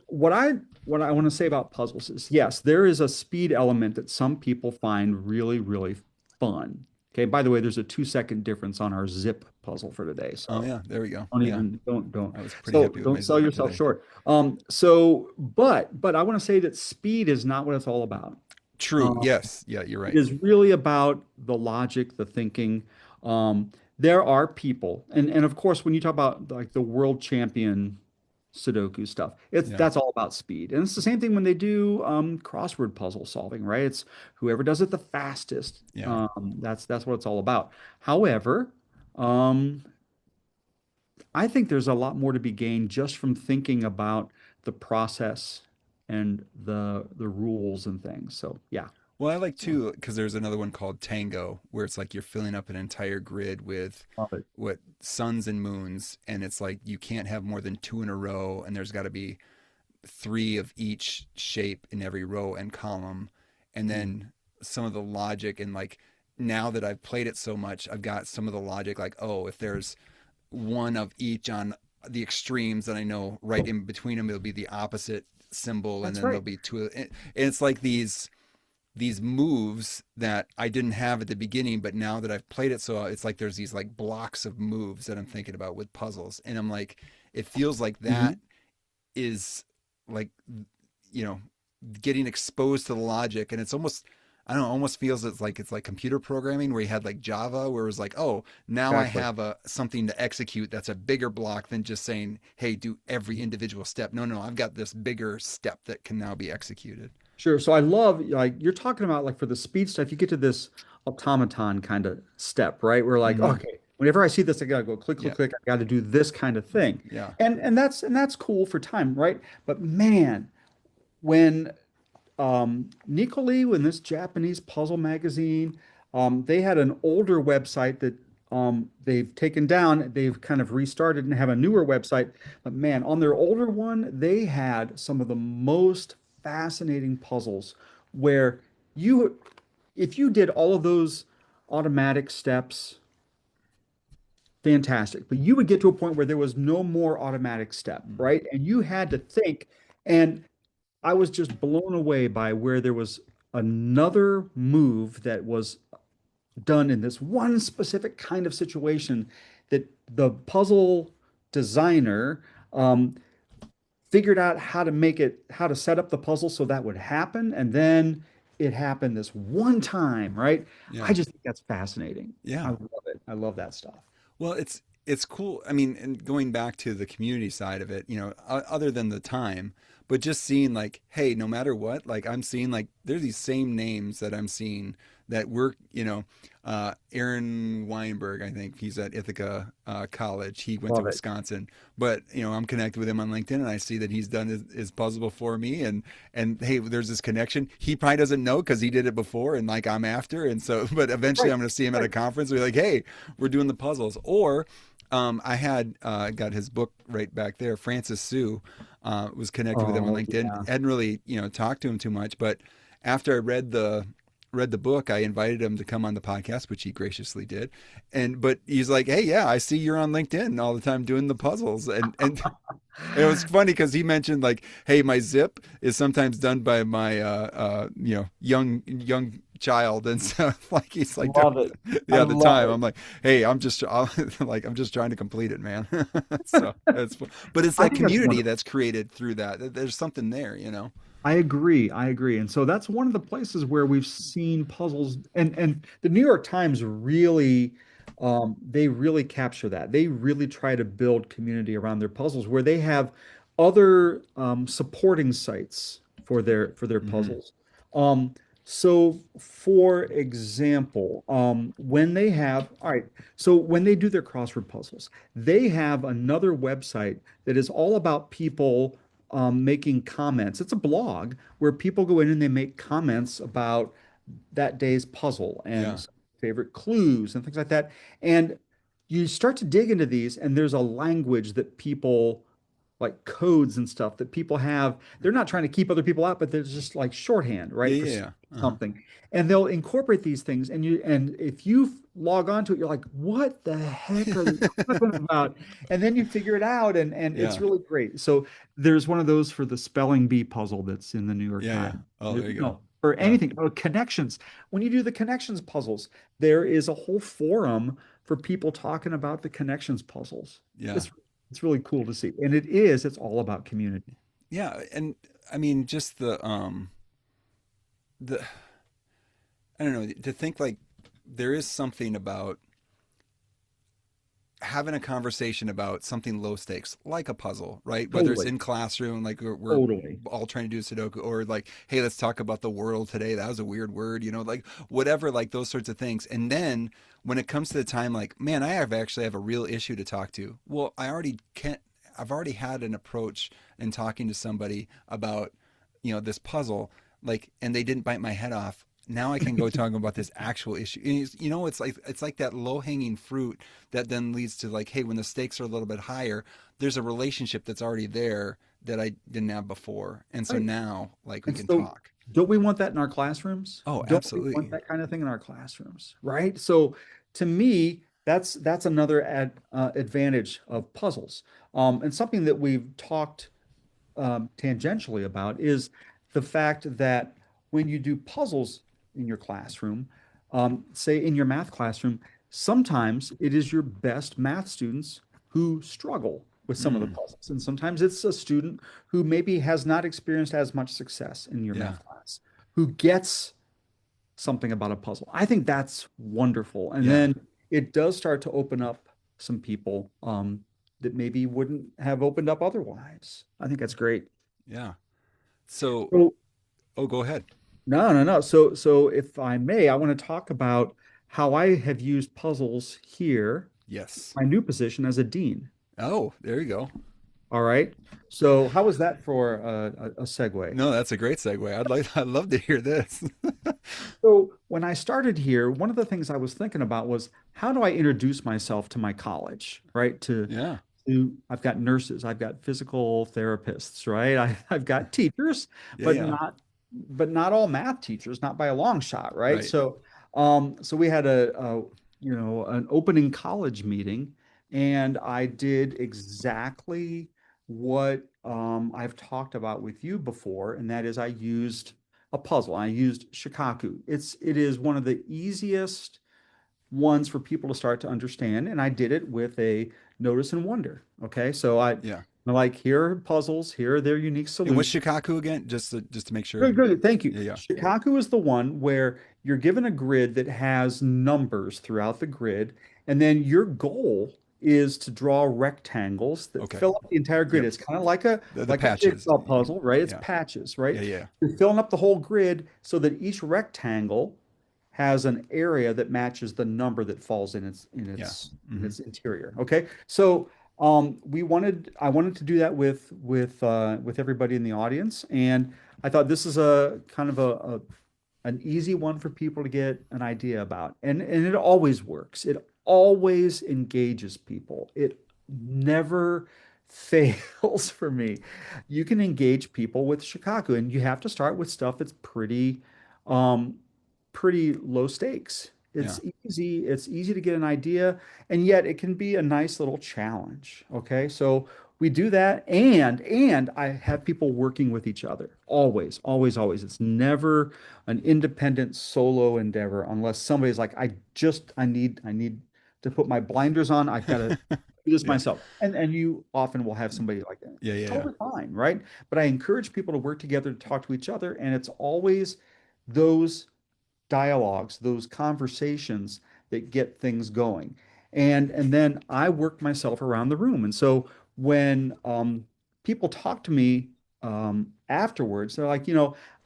what I want to say about puzzles is yes, there is a speed element that some people find really, really fun. Okay, by the way, there's a 2 second difference on our zip puzzle for today. Oh So yeah, there we go. don't Yeah, even don't I was pretty so happy with my don't sell zip yourself today. short. But I want to say that speed is not what it's all about. True. Um, Yes. Yeah, you're It right. is really about the logic, the thinking. There are people, and of course, when you talk about like the world champion Sudoku stuff, it's Yeah. that's all about speed. And it's the same thing when they do crossword puzzle solving, right? It's whoever does it the fastest. Yeah. That's what it's all about. However, um, I think there's a lot more to be gained just from thinking about the process and the rules and things. So yeah. Well, I like So too because there's another one called Tango where it's like you're filling up an entire grid with love it. what suns and moons, and it's like you can't have more than two in a row, and there's got to be three of each shape in every row and column, and Mm. then some of the logic and like now that I've played it so much, I've got some of the logic like, oh, if there's one of each on the extremes, then I know right in between them it'll be the opposite symbol, and That's then there'll right. be two. And it's like these moves that I didn't have at the beginning, but now that I've played it, so it's like there's these like blocks of moves that I'm thinking about with puzzles, and I'm like, it feels like that Mhm. is like, you know, getting exposed to the logic, and it's almost. I don't know, almost feels it's like computer programming where you had like Java where it was like, oh, now I Exactly. have a something to execute that's a bigger block than just saying, hey, do every individual step. No, no, I've got this bigger step that can now be executed. Sure. So I love like you're talking about like for the speed stuff, you get to this automaton kind of step, right? We're like, Mm-hmm. okay, whenever I see this, I gotta go click, click, Yeah. click. I gotta do this kind of thing. Yeah. And that's cool for time, right? But man, when Nikoli, when this Japanese puzzle magazine, they had an older website that they've taken down. They've kind of restarted and have a newer website. But man, on their older one, they had some of the most fascinating puzzles where you, if you did all of those automatic steps, fantastic. But you would get to a point where there was no more automatic step, Mm. right? And you had to think. And I was just blown away by where there was another move that was done in this one specific kind of situation that the puzzle designer figured out how to set up the puzzle so that would happen. And then it happened this one time, right? I Yeah. just think that's fascinating. I Yeah. love it. I love that stuff. Well, it's cool. I mean, and going back to the community side of it, other than the time, but just seeing like, hey, no matter what, like I'm seeing like there's these same names that I'm seeing that work, Aaron Weinberg, I think he's at Ithaca College. He went to Love it. Wisconsin, but I'm connected with him on LinkedIn, and I see that he's done his puzzle before me, and hey, there's this connection. He probably doesn't know because he did it before, and like I'm after, and so, but eventually Right, I'm going to see him at a right. conference. We're like, hey, we're doing the puzzles. Or I had got his book right back there. Francis Sue was connected with him on Oh LinkedIn. yeah. Hadn't really talked to him too much, but after I read the book, I invited him to come on the podcast, which he graciously did. But he's like, hey, yeah, I see you're on LinkedIn all the time doing the puzzles, and it was funny because he mentioned like, "Hey, my zip is sometimes done by my young child," and so like he's like, Love it. I yeah, at the love time, it. I'm like, "Hey, I'm just trying to complete it, man." So it's but it's I that think that's community wonderful. that's created through that. There's something there. I agree. I agree. And so that's one of the places where we've seen puzzles and the New York Times really they really capture that. They really try to build community around their puzzles where they have other supporting sites for their Hmm. puzzles. Um, so for example, when they have, all right, so when they do their crossword puzzles, they have another website that is all about people making comments. It's a blog where people go in and they make comments about that day's puzzle Yeah. and favorite clues and things like that. And you start to dig into these, and there's a language that people like codes and stuff that people have. They're not trying to keep other people out, but there's just like shorthand, Yeah. right, for Yeah. Yeah. Uh-huh. something. And they'll incorporate these things. And if you log on to it, you're like, what the heck are they talking about? And then you figure it out, and it's Yeah. really great. So there's one of those for the spelling bee puzzle that's in the New York Yeah. Yeah. Times. Oh, there you go. No, for Yeah. anything, oh, connections. When you do the connections puzzles, there is a whole forum for people talking about the connections puzzles. Yeah. It's it's really cool to see. And it's all about community. Yeah. And I mean, just the I don't know, to think like there is something about having a conversation about something low stakes, like a puzzle, right? Whether it's Totally. in classroom, like we're Totally. all trying to do Sudoku, or like, hey, let's talk about the world today. That was a weird word, like whatever, like those sorts of things. And then when it comes to the time, like, man, actually have a real issue to talk to. Well, I already can't. I've already had an approach in talking to somebody about, this puzzle, like, and they didn't bite my head off. Now I can go talk about this actual issue. And it's like that low hanging fruit that then leads to like, hey, when the stakes are a little bit higher, there's a relationship that's already there that I didn't have before. And so Right. now like we And can so, talk. don't we want that in our classrooms? Oh, Don't we want absolutely. that kind of thing in our classrooms? Right. So, to me, that's another advantage of puzzles. And something that we've talked tangentially about is the fact that when you do puzzles in your classroom, say in your math classroom, sometimes it is your best math students who struggle with some of the Mm, puzzles. And sometimes it's a student who maybe has not experienced as much success in your yeah. math class who gets something about a puzzle. I think that's wonderful. And Yeah. then it does start to open up some people that maybe wouldn't have opened up otherwise. I think that's great. Yeah. So, So, oh, go ahead. no, no, no. So if I may, I want to talk about how I have used puzzles here, Yes. my new position as a dean. Oh, there you go. All right. So how was that for a segue? No, that's a great segue. I'd love to hear this. So when I started here, one of the things I was thinking about was how do I introduce myself to my college, right? Yeah. I've got nurses, I've got physical therapists, right? I've got teachers, Yeah. but Yeah. not all math teachers, not by a long shot, right? Right. So we had an opening college meeting, and I did exactly what I've talked about with you before, and that is I used a puzzle. I used Shikaku. It is one of the easiest ones for people to start to understand, and I did it with a notice and wonder. Okay, so Yeah. I'm like, here are puzzles, here are their unique And what's solutions. Shikaku again? Just to make sure. Good, good. Thank you. Yeah. Yeah. Shikaku is the one where you're given a grid that has numbers throughout the grid, and then your goal is to draw rectangles that Okay. fill up the entire grid. Yep. It's kind of The like a patches. jigsaw puzzle, right? It's Yeah. patches, Yeah. right? Yeah. You're filling up the whole grid so that each rectangle has an area that matches the number that falls in Yeah. in Hmm. its interior. Okay, so I wanted to do that with everybody in the audience, and I thought this is a kind of an easy one for people to get an idea about. And it always works. It always engages people. It never fails for me. You can engage people with Shikaku, and you have to start with stuff that's um, pretty low stakes. Yeah. It's easy to get an idea, and yet it can be a nice little challenge. Okay, so we do that, and I have people working with each other. Always, always, always. It's never an independent solo endeavor unless somebody's like, I need to put my blinders on. I've got to do this Yeah. myself. And you often will have somebody like that. Yeah. Yeah. Totally fine, right? But I encourage people to work together to talk to each other, and it's always those dialogues, those conversations that get things going. And then I work myself around the room. And so when people talk to me afterwards, they're like,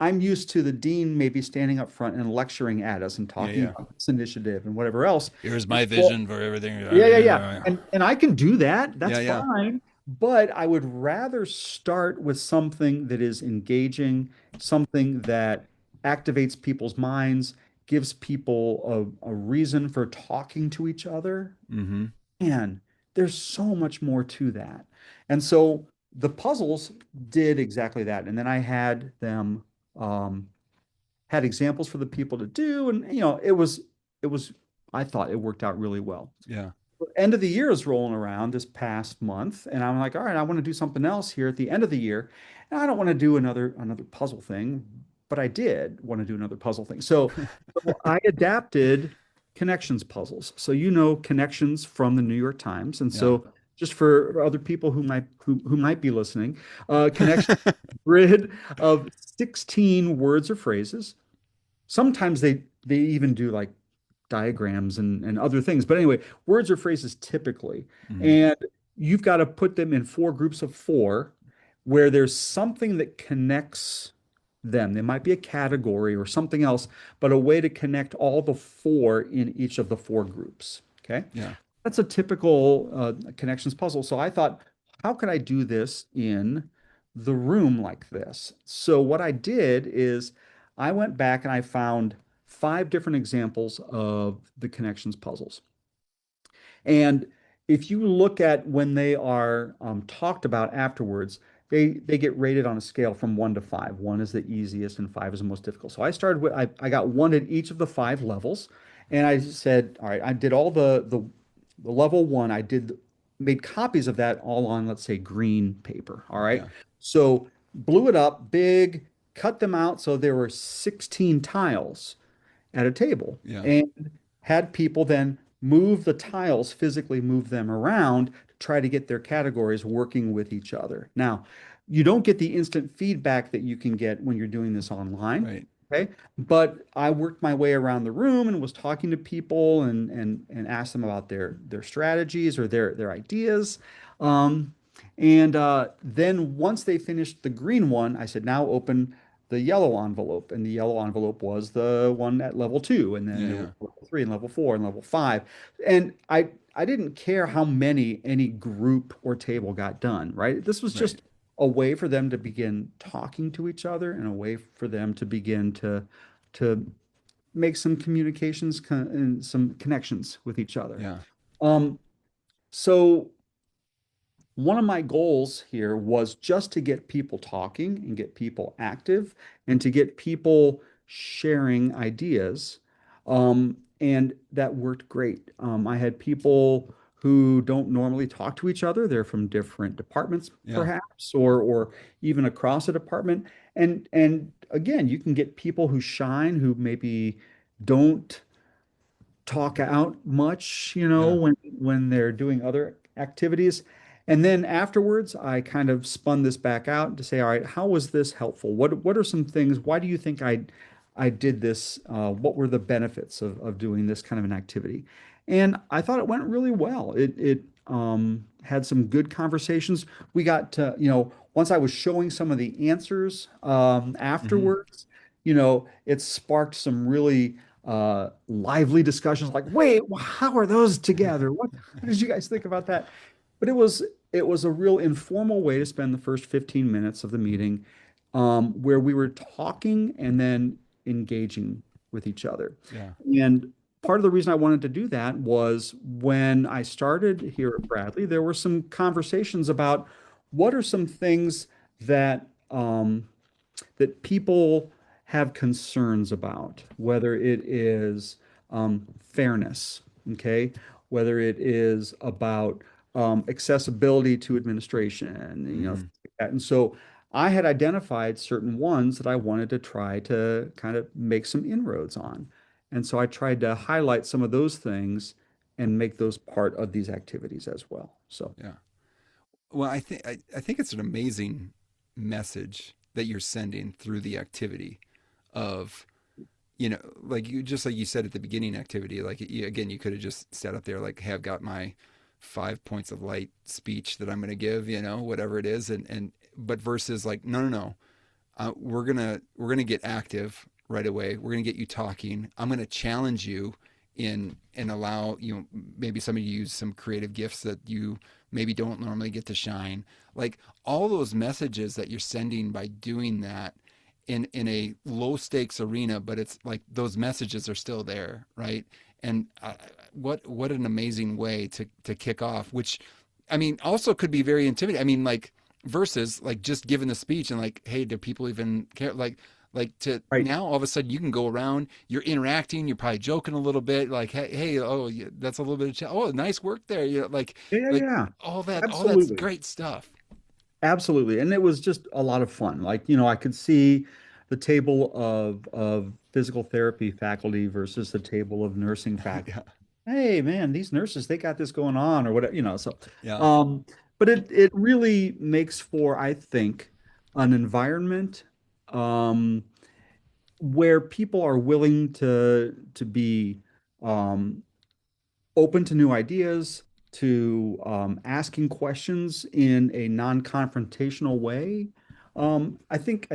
I'm used to the dean maybe standing up front and lecturing at us and Yeah. talking Yeah. about this initiative and whatever else. Here's And my well, vision for everything. yeah, yeah, yeah. Yeah. And I can do that. That's Yeah. fine. But I would rather start with something that is engaging, something that activates people's minds, gives people a reason for talking to each other. Hmm. And there's so much more to that. And so the puzzles did exactly that. And then I had them had examples for the people to do. And it was I thought it worked out really well. Yeah. End of the year is rolling around this past month, and I'm like, all right, I want to do something else here at the end of the year. And I don't want to do another puzzle thing, but I did want to do another puzzle thing. So I adapted connections puzzles. So connections from the New York Times. And Yeah. so just for other people who might be listening, connection grid of 16 words or phrases. Sometimes they even do like diagrams and other things. But anyway, words or phrases typically. Hmm. And you've got to put them in four groups of four where there's something that connects them. There might be a category or something else, but a way to connect all the four in each of the four groups. Okay. Yeah. That's a typical connections puzzle. So I thought, how could I do this in the room like this? So what I did is I went back and I found five different examples of the connections puzzles. And if you look at when they are talked about afterwards, they get rated on a scale from 1 to 5. 1 is the easiest and 5 is the most difficult. So I started with I got one at each of the five levels, and I said, all right, I did all the level one. Made copies of that all on, let's say, green paper. All right, Yeah. so blew it up big, cut them out so there were 16 tiles at a table, Yeah. and had people then move the tiles, physically move them around to try to get their categories working with each other. Now, you don't get the instant feedback that you can get when you're doing this online. Right. Okay. But I worked my way around the room and was talking to people and asked them about their strategies or their ideas. Um, and then once they finished the green one, I said, now open the yellow envelope. And the yellow envelope was the one at level two. And then Yeah. there was Yeah. level three and level four and level five. And I didn't care how many any group or table got done, right? This was Right. just a way for them to begin talking to each other and a way for them to begin to make some and some connections with each other. Yeah. Um, so one of my goals here was just to get people talking and get people active and to get people sharing ideas. And that worked great. I had people who don't normally talk to each other. They're from different departments, Yeah. perhaps, or even across a department. And again, you can get people who shine, who maybe don't talk out much, Yeah. when they're doing other activities. And then afterwards, I kind of spun this back out to say, all right, how was this helpful? What are some things? Why do you think I did this, what were the benefits of doing this kind of an activity? And I thought it went really well. It had some good conversations. We got to, once I was showing some of the answers Hmm. afterwards, it sparked some really lively discussions like, wait, how are those together? What did you guys think about that? But it was a real informal way to spend the first 15 minutes of the meeting, where we were talking and then engaging with each other. Yeah. And part of the reason I wanted to do that was when I started here at Bradley, there were some conversations about what are some things that that people have concerns about, whether it is fairness, okay, whether it is about accessibility to administration, Hmm. things like that. And so I had identified certain ones that I wanted to try to kind of make some inroads on. And so I tried to highlight some of those things and make those part of these activities as well. So, Yeah. Well, I think it's an amazing message that you're sending through the activity of, like you said at the beginning activity, like again, you could have just sat up there like, hey, I've got my 5 points of light speech that I'm going to give, whatever it is, and but versus like, no, no, no, we're gonna get active right away. We're gonna get you talking. I'm gonna challenge you in and allow maybe somebody to use some creative gifts that you maybe don't normally get to shine. Like all those messages that you're sending by doing that in a low stakes arena, but it's like those messages are still there, right? And what an amazing way to kick off, which I mean also could be very intimidating. I mean like versus like just giving the speech and like, hey, do people even care? Like to right. now all of a sudden you can go around, you're interacting, you're probably joking a little bit, like, hey, oh, yeah, that's a little bit of oh, nice work there, Yeah, yeah, like yeah. all that's Absolutely. great stuff. Absolutely. And it was just a lot of fun. Like, I could see the table of physical therapy faculty versus the table of nursing faculty. Yeah, Hey, man, these nurses, they got this going on or whatever, so yeah, um but it really makes for, I think, an environment um where people are willing to be um open to new ideas, to asking questions in a non-confrontational way. I think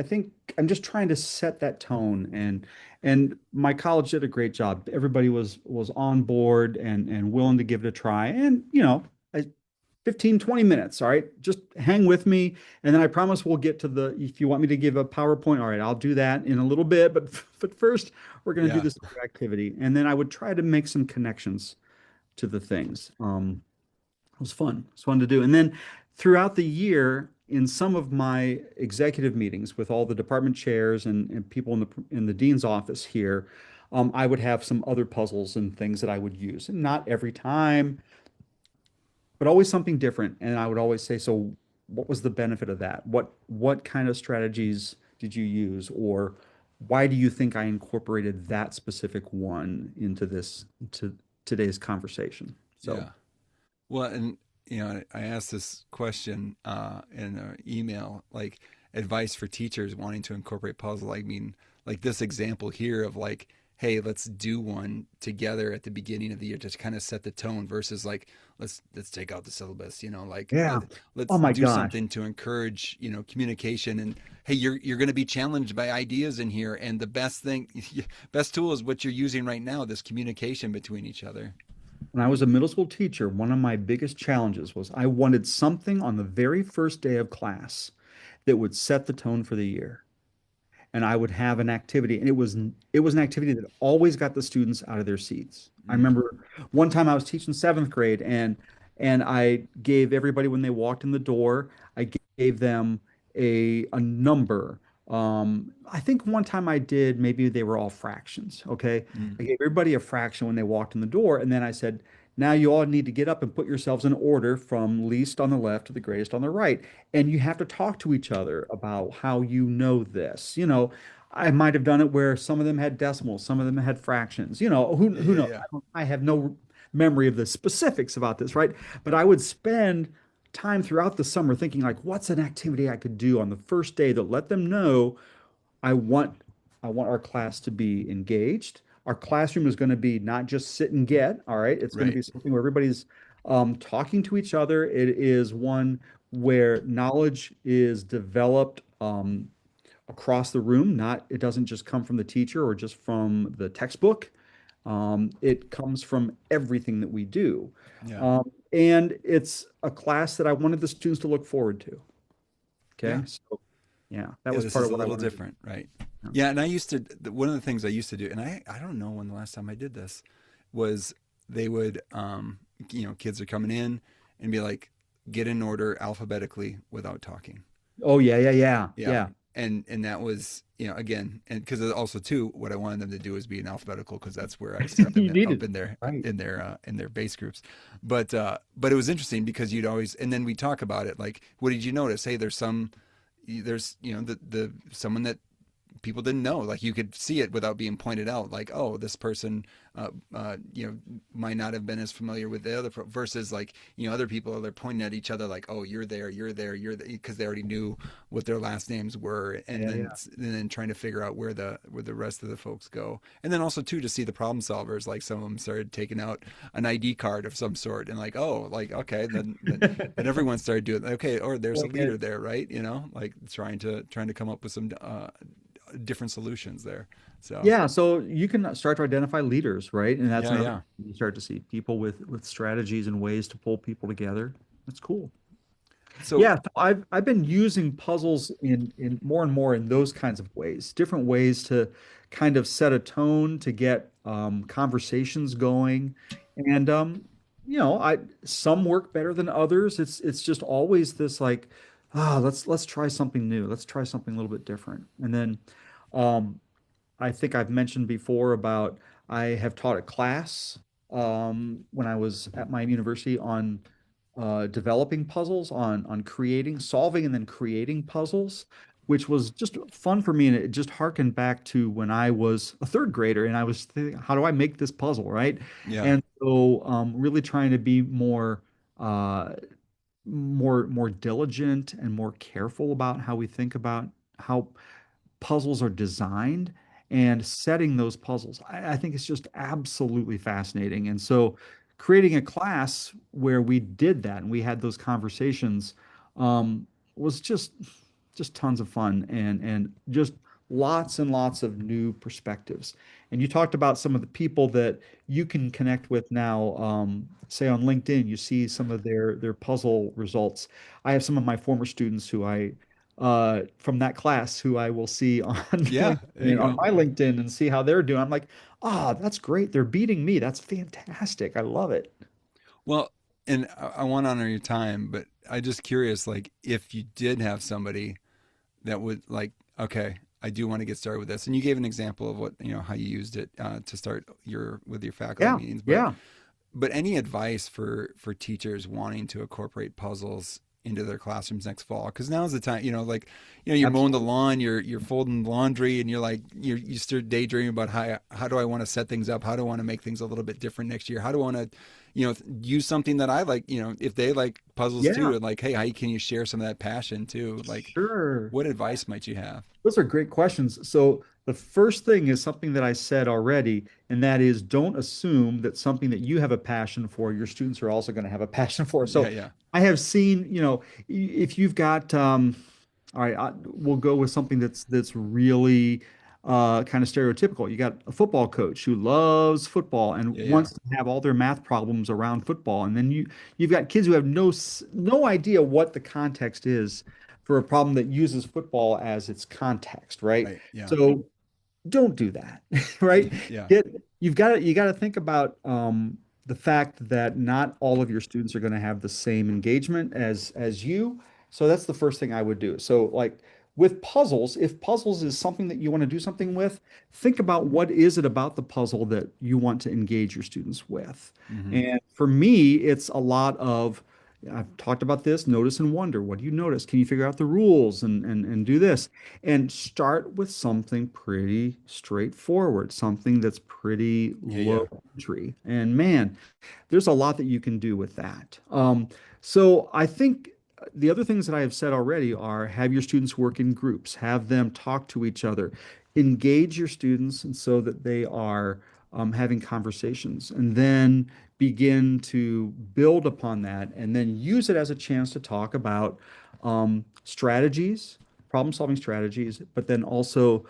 I'm just trying to set that tone, and my college did a great job. Everybody was on board and willing to give it a try. And 15, 20 minutes, all right? Just hang with me. And then I promise we'll get to the, if you want me to give a PowerPoint, all right, I'll do that in a little bit. But first, we're going to do yeah, this activity. And then I would try to make some connections to the things. It was fun. It was fun to do. And then throughout the year, in some of my executive meetings with all the department chairs and people in the dean's office here, I would have some other puzzles and things that I would use. And not every time, but always something different. And I would always say, so what was the benefit of that? What kind of strategies did you use? Or why do you think I incorporated that specific one into today's conversation? So yeah. Well, and I asked this question in an email, like advice for teachers wanting to incorporate puzzle. I mean, like this example here of like, hey, let's do one together at the beginning of the year to kind of set the tone versus like, let's take out the syllabus. Like yeah. let's Oh my do gosh. something to encourage communication. And hey, you're going to be challenged by ideas in here, and the best thing, best tool is what you're using right now, this communication between each other. When I was a middle school teacher, one of my biggest challenges was I wanted something on the very first day of class that would set the tone for the year. And I would have an activity, and it was an activity that always got the students out of their seats. I Mm, remember one time I was teaching seventh grade, and I gave everybody when they walked in the door, I gave them a number. I think one time I did, maybe they were all fractions. Okay, mm, I gave everybody a fraction when they walked in the door, and then I said, now you all need to get up and put yourselves in order from least on the left to the greatest on the right. And you have to talk to each other about how you know this. I might have done it where some of them had decimals, some of them had fractions. Who yeah, who yeah, knows? yeah. I have no memory of the specifics about this, right? But I would spend time throughout the summer thinking like, what's an activity I could do on the first day that let them know I want I want our class to be engaged. Our classroom is going to be not just sit and get, all right? It's going to Right. be something where everybody's talking to each other. It is one where knowledge is developed across the room. Not, it doesn't just come from the teacher or just from the textbook. It comes from everything that we do. Yeah. And it's a class that I wanted the students to look forward to. Yeah. Okay. So yeah, that Yeah, was this part is of a what I little wanted to different, right? do. Yeah, and I used to one of the things I used to do, and I don't know when the last time I did this was they would kids are coming in and be like get in order alphabetically without talking. Oh yeah, yeah, yeah, Yeah. yeah. And that was, again, and because also too, what I wanted them to do is be in alphabetical because that's where I start them You up needed in their right. base groups. But it was interesting because you'd always, and then we talk about it like, what did you notice? Hey, there's the someone that people didn't know. Like you could see it without being pointed out. Like, oh, this person, might not have been as familiar with the other versus like other people they're pointing at each other like, oh, you're there, you're there, because they already knew what their last names were, Yeah, yeah. and then trying to figure out where the rest of the folks go, and then also too to see the problem solvers. Like some of them started taking out an ID card of some sort, and like, oh, like okay, then everyone started doing okay, or there's a Like it. leader there, right? Like trying to come up with some different solutions there. So Yeah, so you can start to identify leaders, right? And that's yeah, another yeah. you start to see people with strategies and ways to pull people together. That's cool. So Yeah, so I've been using puzzles in more and more in those kinds of ways, different ways to kind of set a tone to get conversations going. And I some work better than others. It's just always this like, let's try something new. Let's try something a little bit different. And then um, I think I've mentioned before about I have taught a class when I was at my university on developing puzzles, on creating, solving, and then creating puzzles, which was just fun for me. And it just harkened back to when I was a third grader and I was thinking, how do I make this puzzle, right? yeah, And so really trying to be uh, more diligent and more careful about how we think about how puzzles are designed and setting those puzzles. I think it's just absolutely fascinating. And so creating a class where we did that and we had those conversations was just tons of fun and just lots and lots of new perspectives. And you talked about some of the people that you can connect with now, say on LinkedIn, you see some of their puzzle results. I have some of my former students who I from that class who I will see on yeah. There you LinkedIn, on go. my LinkedIn and see how they're doing. I'm like, that's great. They're beating me. That's fantastic. I love it. Well, and I want to honor your time, but I just curious, like if you did have somebody that would like, okay, I do want to get started with this, and you gave an example of what how you used it to start your faculty Yeah, meetings, yeah. but any advice for teachers wanting to incorporate puzzles into their classrooms next fall? Because now's the time, like you're mowing the Absolutely. lawn, you're folding laundry, and you're like you start daydreaming about how do I want to set things up? How do I want to make things a little bit different next year? How do I want to use something that I like? If they like puzzles too, Yeah, and like, hey, how can you share some of that passion too? Like, sure. what advice might you have? Those are great questions. So the first thing is something that I said already, and that is don't assume that something that you have a passion for, your students are also going to have a passion for. Yeah, So yeah, I have seen, if you've got, all right, we'll go with something that's really kind of stereotypical. You got a football coach who loves football and yeah, yeah. wants to have all their math problems around football, and then you've got kids who have no idea what the context is for a problem that uses football as its context, right? Right. Yeah. So don't do that, right? Yeah. Get you got to think about the fact that not all of your students are going to have the same engagement as you. So that's the first thing I would do. So like with puzzles, if puzzles is something that you want to do something with, think about what is it about the puzzle that you want to engage your students with. Mm-hmm. And for me, it's a lot of I've talked about this, notice and wonder. What do you notice? Can you figure out the rules and do this? And start with something pretty straightforward, something that's pretty Yeah, low yeah. entry. And man, there's a lot that you can do with that. So I think the other things that I have said already are have your students work in groups, have them talk to each other, engage your students and so that they are having conversations, and then begin to build upon that and then use it as a chance to talk about strategies, problem solving strategies, but then also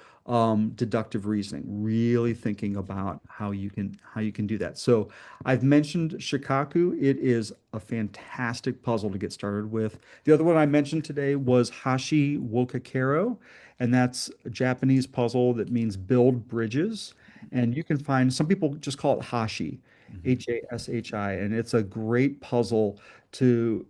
deductive reasoning, really thinking about how you can do that. So I've mentioned Shikaku. It is a fantastic puzzle to get started with. The other one I mentioned today was Hashi Wokakero, and that's a Japanese puzzle that means build bridges. And you can find some people just call it Hashi, Hmm. Hashi, and it's a great puzzle to.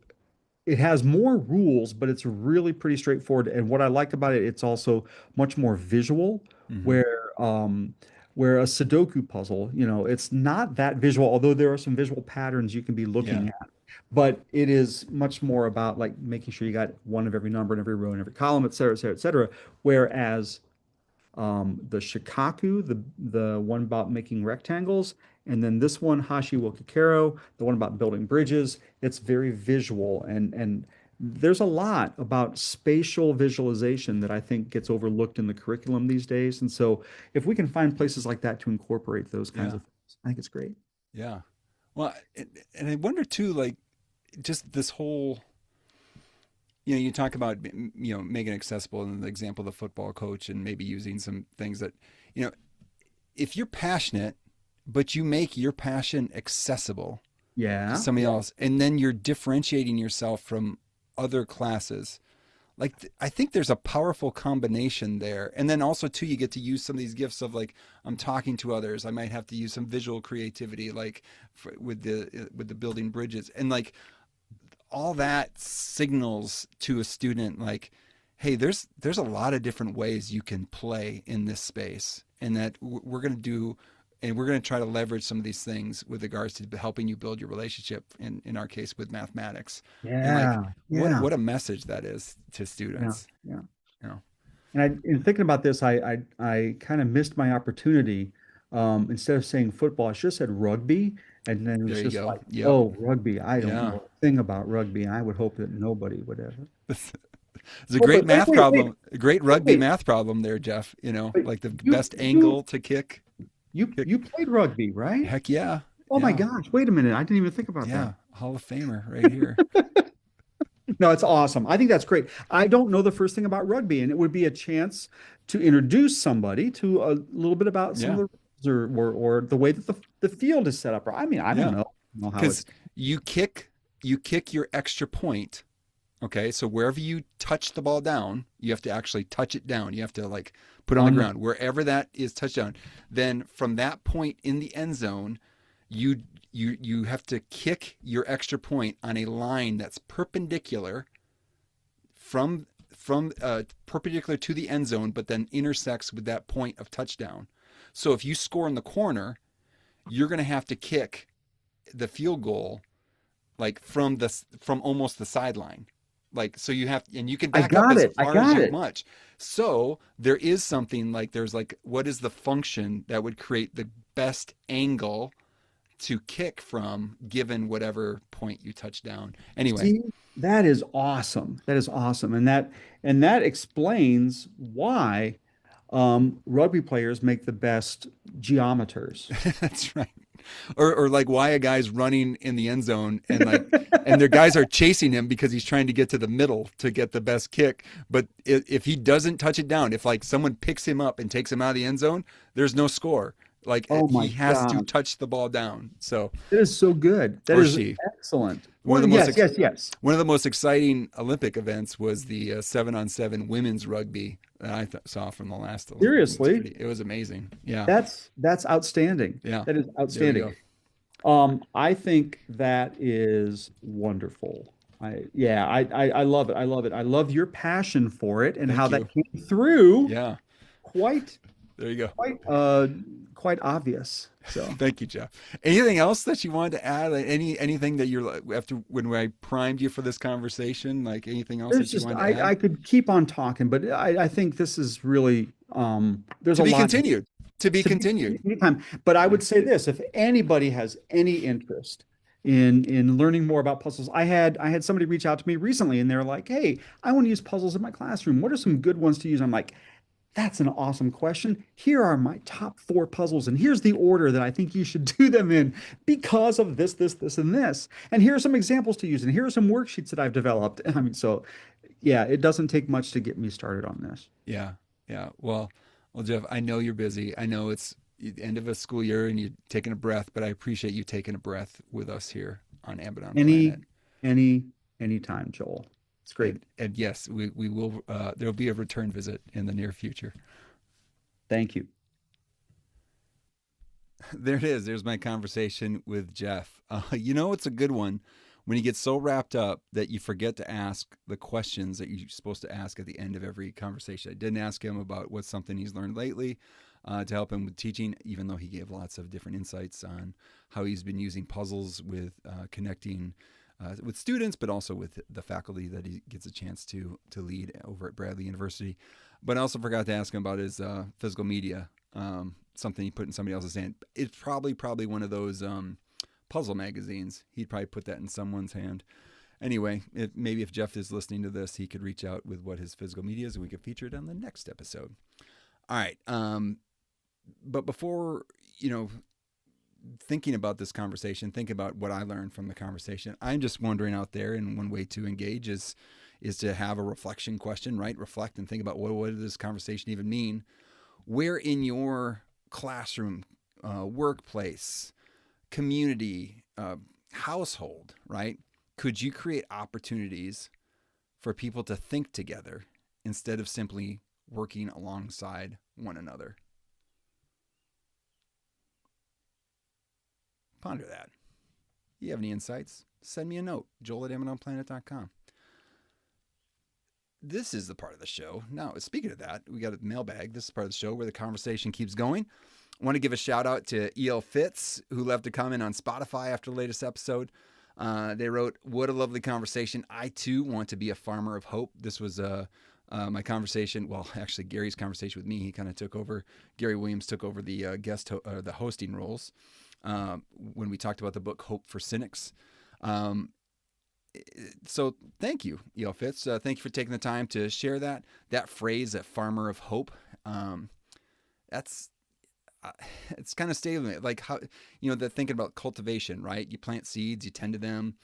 It has more rules, but it's really pretty straightforward. And what I like about it, it's also much more visual, Hmm. where a Sudoku puzzle, it's not that visual, although there are some visual patterns you can be Yeah. looking at. But it is much more about like making sure you got one of every number in every row in every column, et cetera, et cetera, et cetera. Whereas the Shikaku, the one about making rectangles, and then this one, Hashi Wokakero, the one about building bridges. It's very visual, and there's a lot about spatial visualization that I think gets overlooked in the curriculum these days. And so, if we can find places like that to incorporate those kinds Yeah. of things, I think it's great. Yeah. Well, and I wonder too, like just this whole, you talk about, making it accessible in the example of the football coach and maybe using some things that, you know, if you're passionate, but you make your passion accessible to Yeah, somebody yeah, else, and then you're differentiating yourself from other classes. Like I think there's a powerful combination there, and then also too, you get to use some of these gifts of like I'm talking to others. I might have to use some visual creativity, like with the building bridges, and like all that signals to a student like, hey, there's a lot of different ways you can play in this space, and that we're going to do, and we're going to try to leverage some of these things with regards to helping you build your relationship in our case with mathematics. And like yeah, what yeah, a message that is to yeah, students, yeah. you know. And in thinking about this, I kind of missed my opportunity. Instead of saying football, I should have said rugby. And then it There was you just go. like, Yep. oh, rugby. I don't Yeah. know a thing about rugby. And I would hope that nobody would ever. It's a Oh, great but math problem, a great wait, rugby wait, math problem there, Jeff. wait. Like the You, best you, angle to kick. Kick. you played rugby, right? Heck yeah. Oh my Yeah. gosh. Wait a minute. I didn't even think about that. Yeah. Hall of Famer right here. No, it's awesome. I think that's great. I don't know the first thing about rugby, and it would be a chance to introduce somebody to a little bit about some of Yeah. the rules, or the way that the field is set up. Or I mean, I don't Yeah. know how Because it's. you kick your extra point. Okay. So wherever you touch the ball down, you have to actually touch it down. You have to like put it on the On the ground. Wherever that is touched down, then from that point in the end zone, you you have to kick your extra point on a line that's perpendicular from perpendicular to the end zone, but then intersects with that point of touchdown. So if you score in the corner, you're going to have to kick the field goal like from almost the sideline. Like so you have, and you can I back up got as it. I far as got you it. much. So there is something like there's like what is the function that would create the best angle to kick from given whatever point you touch down. Anyway, See, that is awesome. That is awesome, and that explains why rugby players make the best geometers. that's right. Or like why a guy's running in the end zone and like and their guys are chasing him because he's trying to get to the middle to get the best kick. But if he doesn't touch it down, if like someone picks him up and takes him out of the end zone, there's no score. Like Oh he my has to God. touch the ball down. So That is so good. That or is she. excellent. One of Well, the most yes, yes, yes. one of the most exciting Olympic events was the 7-on-7 women's rugby that I saw from the last Olympics. Seriously, It was amazing. Yeah, that's outstanding. yeah. That is There we outstanding. go. I think that is wonderful. I love it. I love it. I love your passion for it and Thank how that you. came through Yeah, quite there you go. quite quite obvious. So Thank you, Jeff. Anything else that you wanted to add? Like anything that you're like after when I primed you for this conversation? Like anything else there's that you just wanted to add? I could keep on talking, but I think this is really there's To a be lot continued. To be to be continued. anytime. But I Yeah. would say this: if anybody has any interest in learning more about puzzles, I had somebody reach out to me recently, and they're like, "Hey, I want to use puzzles in my classroom. What are some good ones to use?" I'm like, That's an awesome question. Here are my top four puzzles, and here's the order that I think you should do them in because of this, this, this, and this. And here are some examples to use, and here are some worksheets that I've developed. I mean, so yeah, it doesn't take much to get me started on this. Yeah, yeah. Well, Jeff, I know you're busy. I know it's the end of a school year and you're taking a breath, but I appreciate you taking a breath with us here on Abaddon Any, Planet. any, anytime, Joel. It's great. And yes, we will. There will be a return visit in the near future. Thank you. There it is. There's my conversation with Jeff. You know, it's a good one when you get so wrapped up that you forget to ask the questions that you're supposed to ask at the end of every conversation. I didn't ask him about what's something he's learned lately to help him with teaching, even though he gave lots of different insights on how he's been using puzzles with connecting with students, but also with the faculty that he gets a chance to lead over at Bradley University. But I also forgot to ask him about his physical media, something he put in somebody else's hand. It's probably one of those puzzle magazines. He'd probably put that in someone's hand. Anyway, maybe if Jeff is listening to this, he could reach out with what his physical media is, and we could feature it on the next episode. All right. But before, you know, thinking about this conversation, think about what I learned from the conversation. I'm just wondering out there, and one way to engage is to have a reflection question, right? Reflect and think about what does this conversation even mean? Where in your classroom, workplace, community, household, right? Could you create opportunities for people to think together instead of simply working alongside one another? Ponder that. You have any insights? Send me a note, joel@amazonplanet.com. This is the part of the show. Now, speaking of that, we got a mailbag. This is part of the show where the conversation keeps going. I want to give a shout out to E.L. Fitz, who left a comment on Spotify after the latest episode. They wrote, "What a lovely conversation. I, too, want to be a farmer of hope." This was my conversation. Well, actually, Gary's conversation with me. He kind of took over. Gary Williams took over the the hosting roles when we talked about the book Hope for Cynics. So thank you, E.L. Fitz. Thank you for taking the time to share that phrase, that farmer of hope. That's it's kind of staying like how that thinking about cultivation, right? You plant seeds, you tend to them,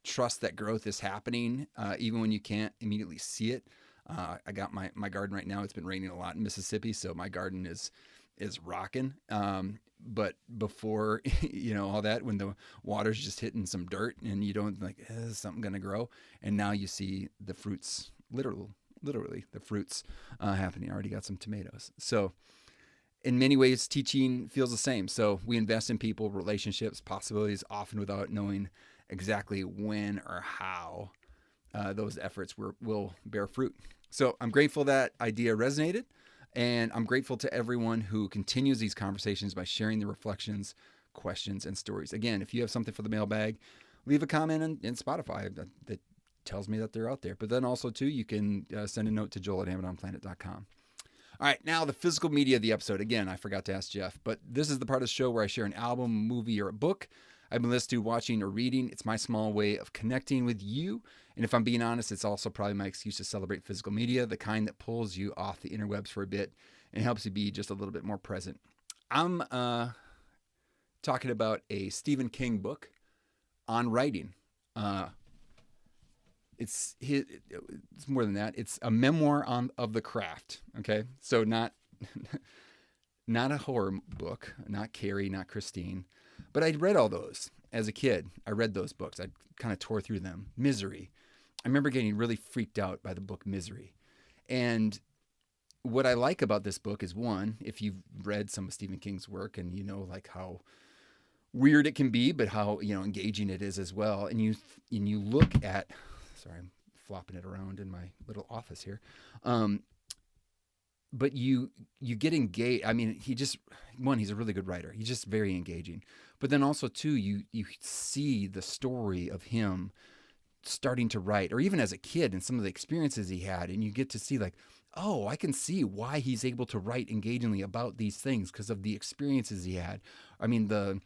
trust that growth is happening, even when you can't immediately see it. I got my garden right now. It's been raining a lot in Mississippi, so my garden is rocking. But before all that, when the water's just hitting some dirt and you don't like, is something gonna grow? And now you see the fruits, literally the fruits happening. I already got some tomatoes. So in many ways, teaching feels the same. So we invest in people, relationships, possibilities, often without knowing exactly when or how those efforts will bear fruit. So I'm grateful that idea resonated. And I'm grateful to everyone who continues these conversations by sharing their reflections, questions, and stories. Again, if you have something for the mailbag, leave a comment in Spotify that tells me that they're out there. But then also, too, you can send a note to joel@amazonplanet.com. All right, now the physical media of the episode. Again, I forgot to ask Jeff, but this is the part of the show where I share an album, movie, or a book I've been listening to, watching, or reading. It's my small way of connecting with you. And if I'm being honest, it's also probably my excuse to celebrate physical media, the kind that pulls you off the interwebs for a bit and helps you be just a little bit more present. I'm talking about a Stephen King book on writing. It's more than that. It's a memoir of the craft. Okay, so not a horror book, not Carrie, not Christine, but I'd read all those as a kid. I read those books. I kind of tore through them. Misery. I remember getting really freaked out by the book Misery. And what I like about this book is, one, if you've read some of Stephen King's work and you know like how weird it can be, but how engaging it is as well. And you look at, sorry, I'm flopping it around in my little office here. But you get engaged. I mean, he's a really good writer. He's just very engaging. But then also too, you see the story of him starting to write, or even as a kid and some of the experiences he had, and you get to see like, oh, I can see why he's able to write engagingly about these things because of the experiences he had. I mean, the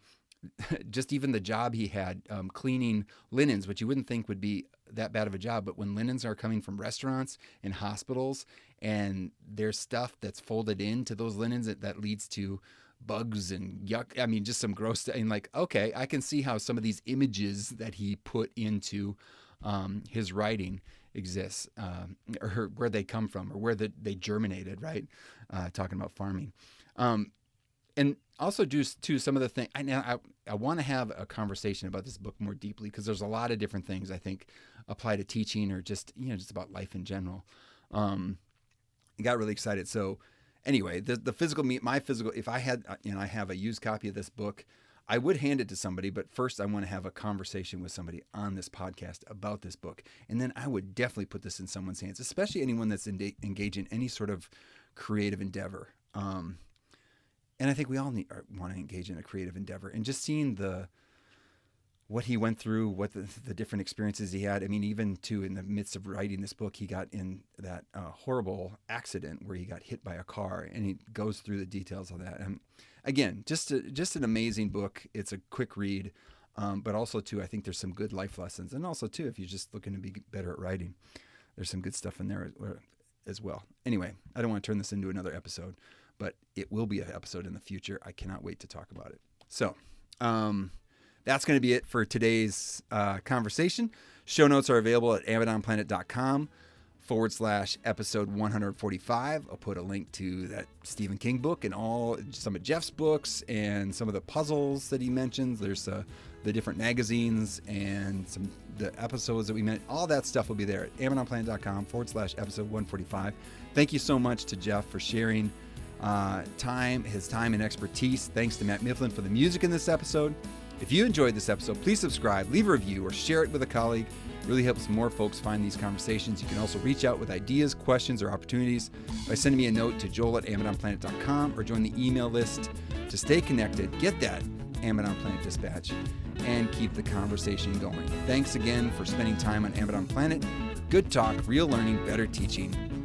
just even the job he had, cleaning linens, which you wouldn't think would be that bad of a job, but when linens are coming from restaurants and hospitals, and there's stuff that's folded into those linens that leads to bugs and yuck. I mean, just some gross stuff. And like, okay, I can see how some of these images that he put into his writing exists, or where they come from, or where they germinated, right? Talking about farming. And also do too some of the things. I want to have a conversation about this book more deeply, because there's a lot of different things I think apply to teaching, or just just about life in general. I got really excited. So anyway, the physical my physical, if I had I have a used copy of this book, I would hand it to somebody, but first I want to have a conversation with somebody on this podcast about this book, and then I would definitely put this in someone's hands, especially anyone that's engaged in any sort of creative endeavor. And I think we all want to engage in a creative endeavor, and just seeing what he went through, what the different experiences he had. I mean, even too, in the midst of writing this book, he got in that horrible accident where he got hit by a car, and he goes through the details of that. And again, just an amazing book. It's a quick read, but also too, I think there's some good life lessons, and also too, if you're just looking to be better at writing, there's some good stuff in there as well. Anyway, I don't want to turn this into another episode, but it will be an episode in the future. I cannot wait to talk about it. So, that's going to be it for today's conversation. Show notes are available at amazonplanet.com/episode 145. I'll put a link to that Stephen King book and some of Jeff's books and some of the puzzles that he mentions. There's the different magazines and the episodes that we met. All that stuff will be there at amazonplanet.com/episode 145. Thank you so much to Jeff for sharing his time and expertise. Thanks to Matt Mifflin for the music in this episode. If you enjoyed this episode, please subscribe, leave a review, or share it with a colleague. It really helps more folks find these conversations. You can also reach out with ideas, questions, or opportunities by sending me a note to joel@amazonplanet.com, or join the email list to stay connected, get that Amazon Planet dispatch, and keep the conversation going. Thanks again for spending time on Amazon Planet. Good talk, real learning, better teaching.